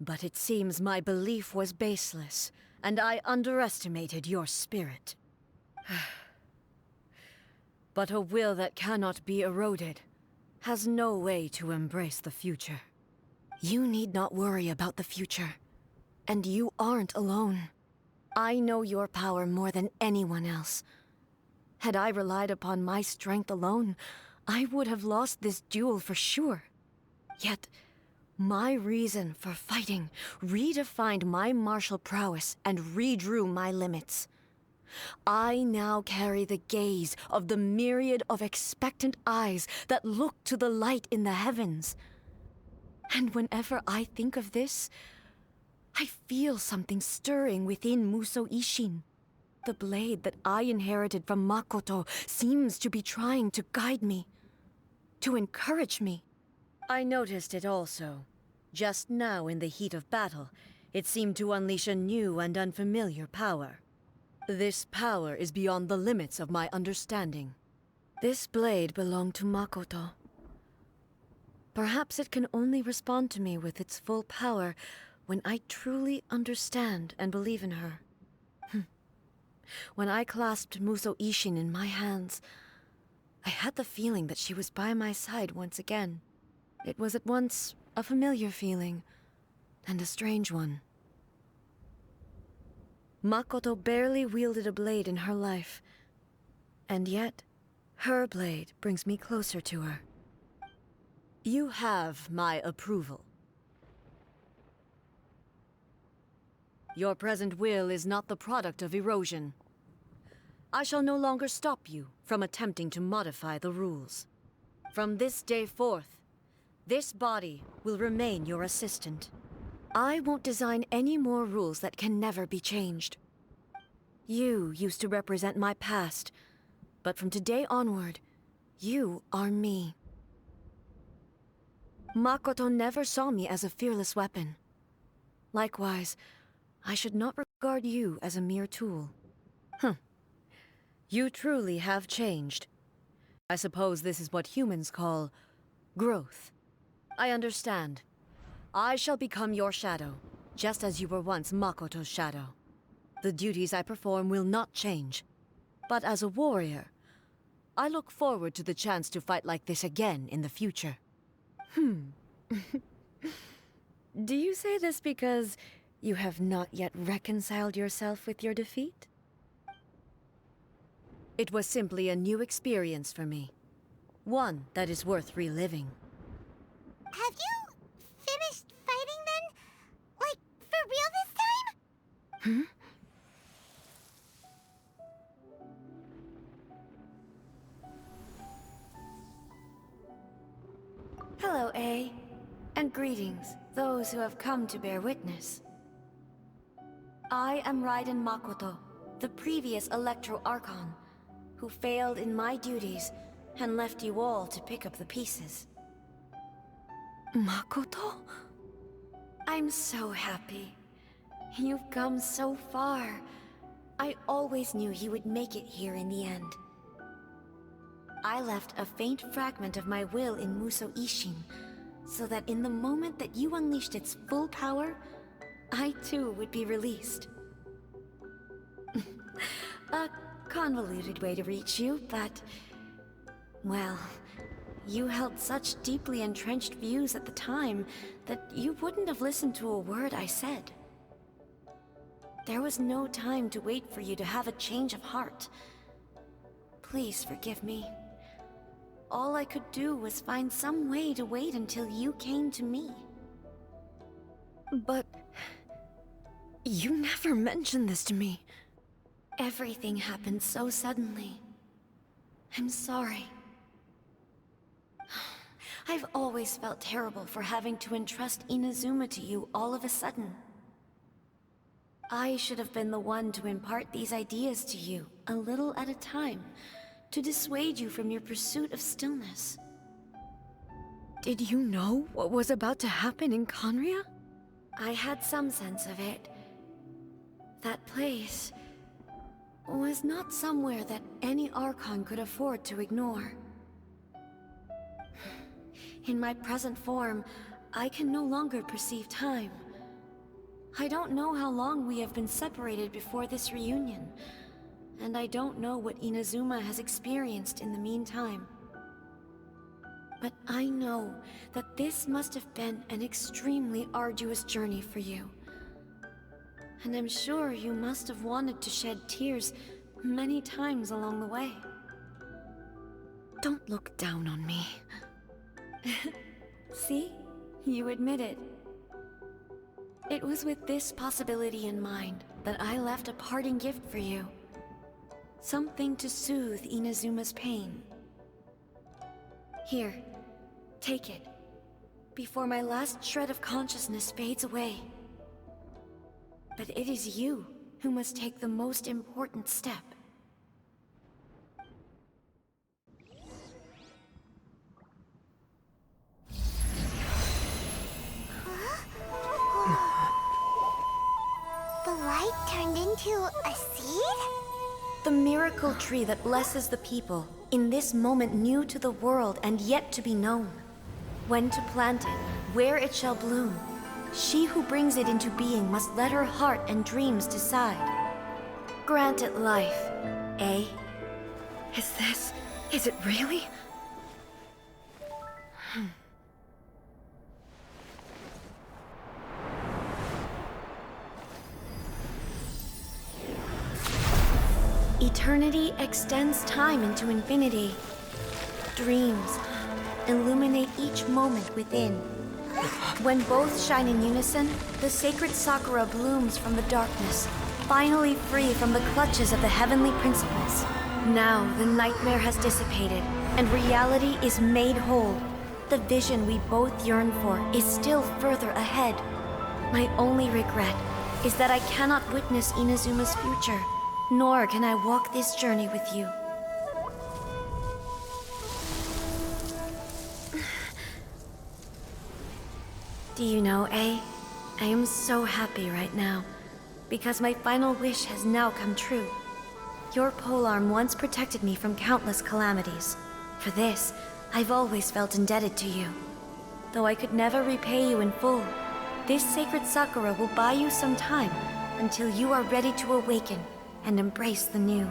But it seems my belief was baseless, and I underestimated your spirit. But a will that cannot be eroded has no way to embrace the future. You need not worry about the future, and you aren't alone. I know your power more than anyone else. Had I relied upon my strength alone, I would have lost this duel for sure. Yet, my reason for fighting redefined my martial prowess and redrew my limits. I now carry the gaze of the myriad of expectant eyes that look to the light in the heavens. And whenever I think of this, I feel something stirring within Muso Ishin. The blade that I inherited from Makoto seems to be trying to guide me, to encourage me. I noticed it also. Just now, in the heat of battle, it seemed to unleash a new and unfamiliar power. This power is beyond the limits of my understanding. This blade belonged to Makoto. Perhaps it can only respond to me with its full power when I truly understand and believe in her. When I clasped Muso Ishin in my hands, I had the feeling that she was by my side once again. It was at once a familiar feeling and a strange one. Makoto barely wielded a blade in her life, and yet her blade brings me closer to her. You have my approval. Your present will is not the product of erosion. I shall no longer stop you from attempting to modify the rules. From this day forth, this body will remain your assistant. I won't design any more rules that can never be changed. You used to represent my past, but from today onward, you are me. Makoto never saw me as a fearless weapon. Likewise, I should not regard you as a mere tool. You truly have changed. I suppose this is what humans call growth. I understand. I shall become your shadow, just as you were once Makoto's shadow. The duties I perform will not change. But as a warrior, I look forward to the chance to fight like this again in the future. Do you say this because you have not yet reconciled yourself with your defeat? It was simply a new experience for me. One that is worth reliving. Have you finished fighting then? Like, for real this time? Hello, A. And greetings, those who have come to bear witness. I am Raiden Makoto, the previous Electro Archon, who failed in my duties and left you all to pick up the pieces. Makoto? I'm so happy. You've come so far. I always knew you would make it here in the end. I left a faint fragment of my will in Muso Ishin, so that in the moment that you unleashed its full power, I too would be released. A convoluted way to reach you, but... well, you held such deeply entrenched views at the time that you wouldn't have listened to a word I said. There was no time to wait for you to have a change of heart. Please forgive me. All I could do was find some way to wait until you came to me. But... you never mentioned this to me. Everything happened so suddenly. I'm sorry. I've always felt terrible for having to entrust Inazuma to you all of a sudden. I should have been the one to impart these ideas to you, a little at a time, to dissuade you from your pursuit of stillness. Did you know what was about to happen in Conria? I had some sense of it. That place was not somewhere that any Archon could afford to ignore. In my present form, I can no longer perceive time. I don't know how long we have been separated before this reunion, and I don't know what Inazuma has experienced in the meantime. But I know that this must have been an extremely arduous journey for you. And I'm sure you must have wanted to shed tears many times along the way. Don't look down on me. See? You admit it. It was with this possibility in mind that I left a parting gift for you. Something to soothe Inazuma's pain. Here, take it, before my last shred of consciousness fades away. But it is you who must take the most important step. Huh? To a seed? The miracle tree that blesses the people, in this moment new to the world and yet to be known. When to plant it, where it shall bloom. She who brings it into being must let her heart and dreams decide. Grant it life, eh? Is it really? Eternity extends time into infinity. Dreams illuminate each moment within. When both shine in unison, the sacred Sakura blooms from the darkness, finally free from the clutches of the heavenly principles. Now the nightmare has dissipated, and reality is made whole. The vision we both yearn for is still further ahead. My only regret is that I cannot witness Inazuma's future, nor can I walk this journey with you. Do you know, I am so happy right now, because my final wish has now come true. Your polearm once protected me from countless calamities. For this, I've always felt indebted to you. Though I could never repay you in full, this sacred Sakura will buy you some time until you are ready to awaken and embrace the new.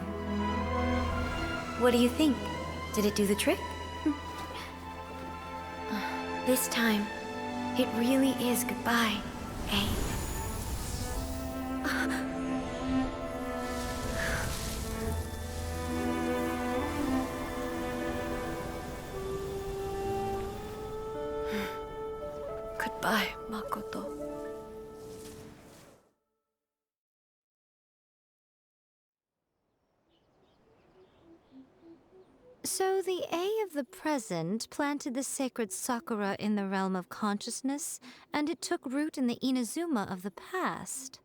What do you think? Did it do the trick? This time, it really is goodbye, eh? Goodbye, Makoto. So the A of the present planted the sacred Sakura in the realm of consciousness, and it took root in the Inazuma of the past.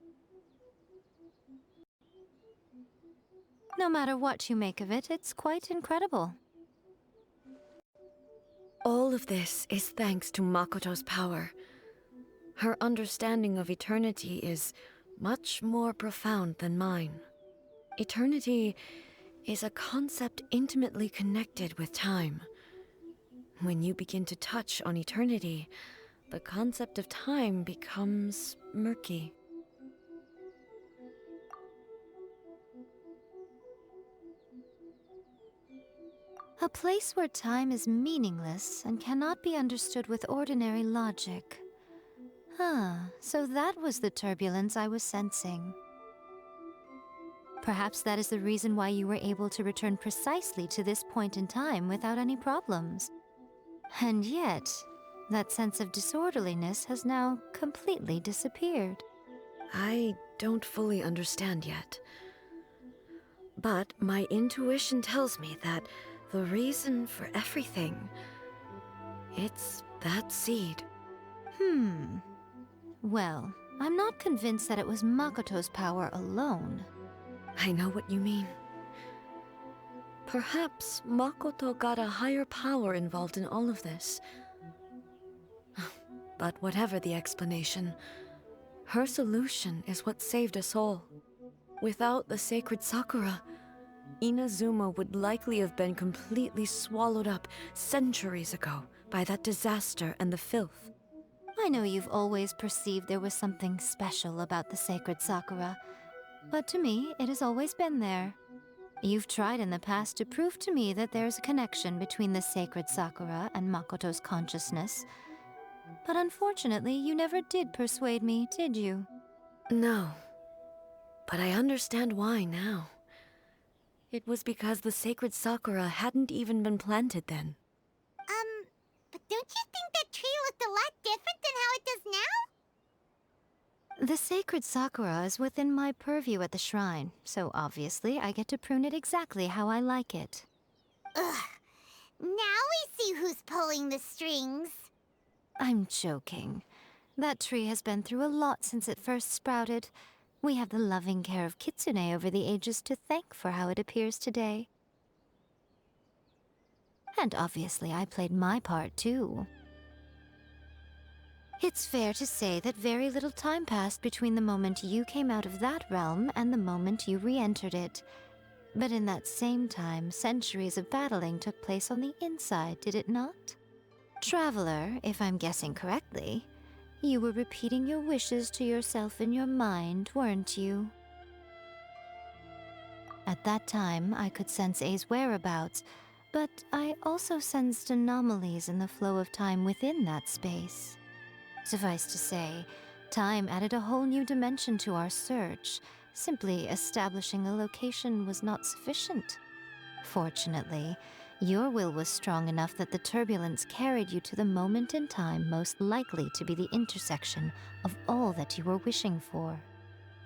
No matter what you make of it, it's quite incredible. All of this is thanks to Makoto's power. Her understanding of eternity is much more profound than mine. Eternity is a concept intimately connected with time. When you begin to touch on eternity, the concept of time becomes murky. A place where time is meaningless and cannot be understood with ordinary logic. So that was the turbulence I was sensing. Perhaps that is the reason why you were able to return precisely to this point in time without any problems. And yet, that sense of disorderliness has now completely disappeared. I don't fully understand yet. But my intuition tells me that the reason for everything, it's that seed. Well, I'm not convinced that it was Makoto's power alone. I know what you mean. Perhaps Makoto got a higher power involved in all of this. But whatever the explanation, her solution is what saved us all. Without the sacred Sakura, Inazuma would likely have been completely swallowed up centuries ago by that disaster and the filth. I know you've always perceived there was something special about the sacred Sakura, but to me, it has always been there. You've tried in the past to prove to me that there's a connection between the sacred Sakura and Makoto's consciousness, but unfortunately, you never did persuade me, did you? No, but I understand why now. It was because the sacred Sakura hadn't even been planted then. But don't you think that tree looked a lot different than how it does now? The sacred Sakura is within my purview at the shrine, so obviously I get to prune it exactly how I like it. Ugh. Now we see who's pulling the strings. I'm joking. That tree has been through a lot since it first sprouted. We have the loving care of Kitsune over the ages to thank for how it appears today. And obviously I played my part too. It's fair to say that very little time passed between the moment you came out of that realm and the moment you re-entered it. But in that same time, centuries of battling took place on the inside, did it not? Traveler, if I'm guessing correctly, you were repeating your wishes to yourself in your mind, weren't you? At that time, I could sense A's whereabouts, but I also sensed anomalies in the flow of time within that space. Suffice to say, time added a whole new dimension to our search. Simply establishing a location was not sufficient. Fortunately, your will was strong enough that the turbulence carried you to the moment in time most likely to be the intersection of all that you were wishing for.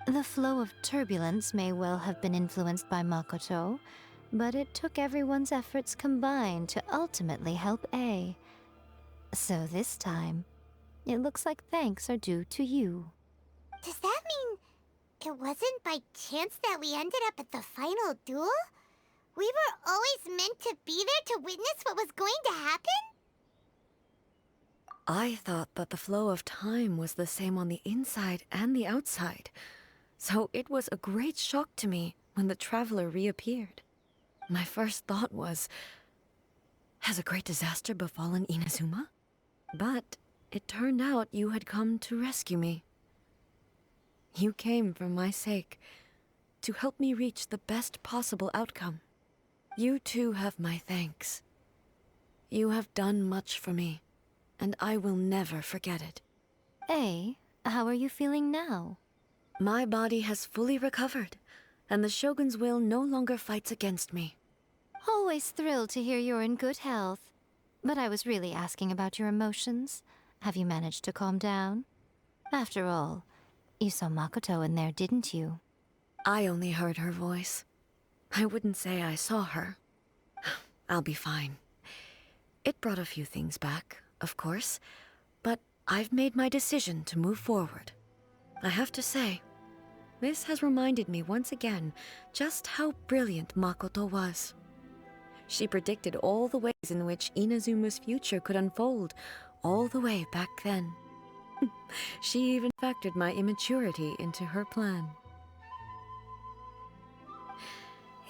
The flow of turbulence may well have been influenced by Makoto, but it took everyone's efforts combined to ultimately help A. So this time, it looks like thanks are due to you. Does that mean it wasn't by chance that we ended up at the final duel? We were always meant to be there to witness what was going to happen? I thought that the flow of time was the same on the inside and the outside, so it was a great shock to me when the traveler reappeared. My first thought was, has a great disaster befallen Inazuma? But it turned out you had come to rescue me. You came for my sake, to help me reach the best possible outcome. You too have my thanks. You have done much for me, and I will never forget it. A, how are you feeling now? My body has fully recovered, and the Shogun's will no longer fights against me. Always thrilled to hear you're in good health. But I was really asking about your emotions. Have you managed to calm down? After all, you saw Makoto in there, didn't you? I only heard her voice. I wouldn't say I saw her. I'll be fine. It brought a few things back, of course, but I've made my decision to move forward. I have to say, this has reminded me once again just how brilliant Makoto was. She predicted all the ways in which Inazuma's future could unfold, all the way back then. She even factored my immaturity into her plan.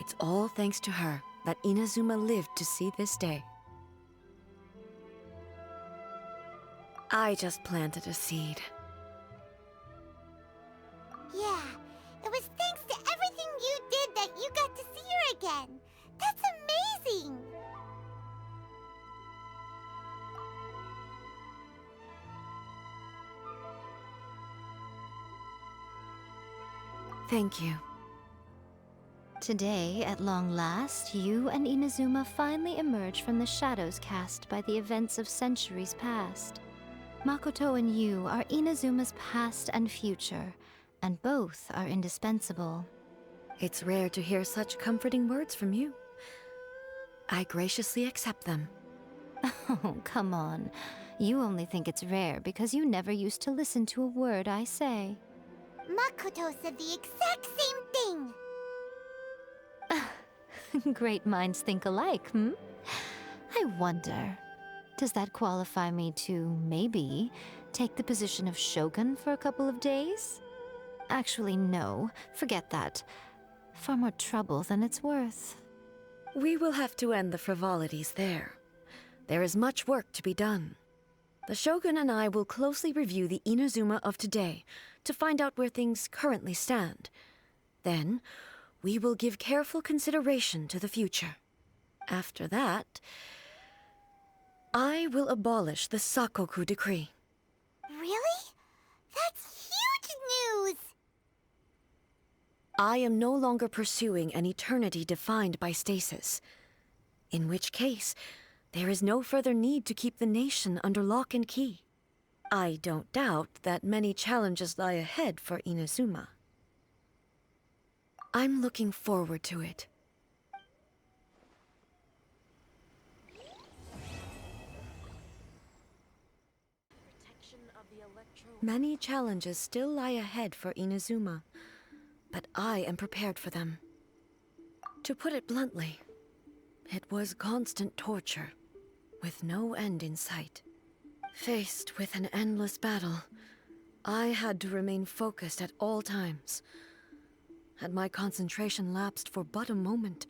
It's all thanks to her that Inazuma lived to see this day. I just planted a seed. Yeah, it was thanks to everything you did that you got to see her again. That's amazing! Thank you. Today, at long last, you and Inazuma finally emerge from the shadows cast by the events of centuries past. Makoto and you are Inazuma's past and future, and both are indispensable. It's rare to hear such comforting words from you. I graciously accept them. Oh, come on. You only think it's rare because you never used to listen to a word I say. Makoto said the exact same thing! Great minds think alike, hmm? I wonder, does that qualify me to, maybe, take the position of Shogun for a couple of days? Actually, no. Forget that. Far more trouble than it's worth. We will have to end the frivolities there. There is much work to be done. The Shogun and I will closely review the Inazuma of today to find out where things currently stand. Then, we will give careful consideration to the future. After that, I will abolish the Sakoku decree. Really? That's huge news! I am no longer pursuing an eternity defined by stasis. In which case, there is no further need to keep the nation under lock and key. I don't doubt that many challenges lie ahead for Inazuma. I'm looking forward to it. Many challenges still lie ahead for Inazuma, but I am prepared for them. To put it bluntly, it was constant torture, with no end in sight. Faced with an endless battle, I had to remain focused at all times. Had my concentration lapsed for but a moment,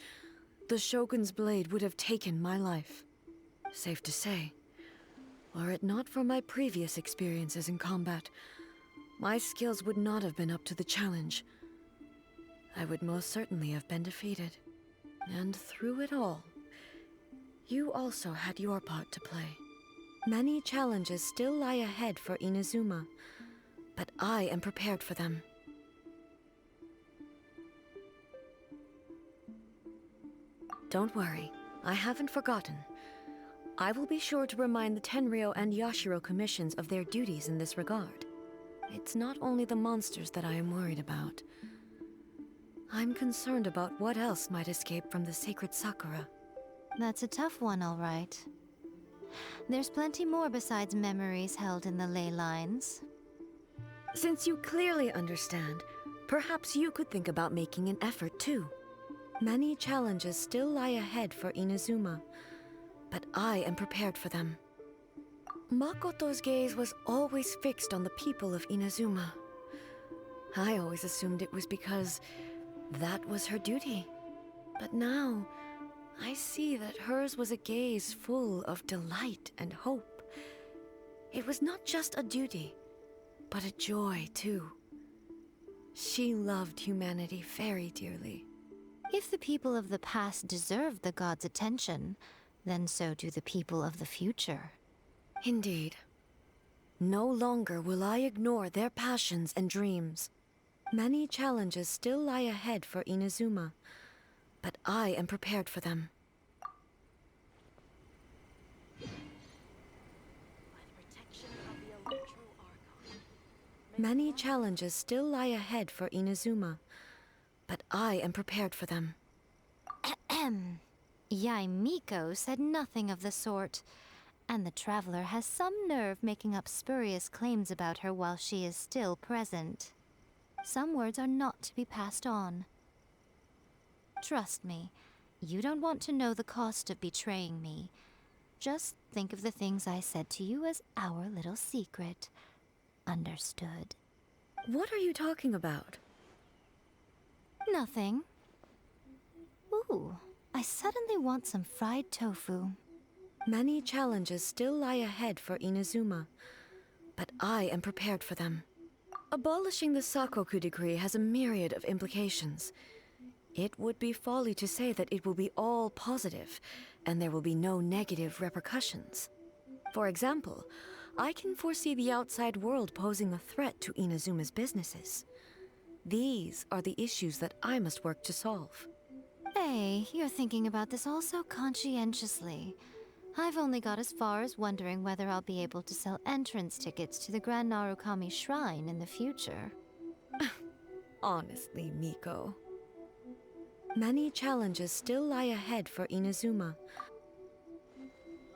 the Shogun's blade would have taken my life. Safe to say, were it not for my previous experiences in combat, my skills would not have been up to the challenge. I would most certainly have been defeated. And through it all, you also had your part to play. Many challenges still lie ahead for Inazuma, but I am prepared for them. Don't worry, I haven't forgotten. I will be sure to remind the Tenryou and Yashiro commissions of their duties in this regard. It's not only the monsters that I am worried about. I'm concerned about what else might escape from the sacred Sakura. That's a tough one, all right. There's plenty more besides memories held in the ley lines. Since you clearly understand, perhaps you could think about making an effort too. Many challenges still lie ahead for Inazuma, but I am prepared for them. Makoto's gaze was always fixed on the people of Inazuma. I always assumed it was because that was her duty. But now, I see that hers was a gaze full of delight and hope. It was not just a duty, but a joy too. She loved humanity very dearly. If the people of the past deserve the god's attention, then so do the people of the future. Indeed. No longer will I ignore their passions and dreams. Many challenges still lie ahead for Inazuma, but I am prepared for them. Many challenges still lie ahead for Inazuma, but I am prepared for them. Ahem. Yaimiko said nothing of the sort, and the traveler has some nerve making up spurious claims about her while she is still present. Some words are not to be passed on. Trust me, you don't want to know the cost of betraying me. Just think of the things I said to you as our little secret. Understood? What are you talking about? Nothing. Ooh, I suddenly want some fried tofu. Many challenges still lie ahead for Inazuma, but I am prepared for them. Abolishing the Sakoku decree has a myriad of implications. It would be folly to say that it will be all positive, and there will be no negative repercussions. For example, I can foresee the outside world posing a threat to Inazuma's businesses. These are the issues that I must work to solve. Hey, you're thinking about this all so conscientiously. I've only got as far as wondering whether I'll be able to sell entrance tickets to the Grand Narukami Shrine in the future. Honestly, Miko. Many challenges still lie ahead for Inazuma,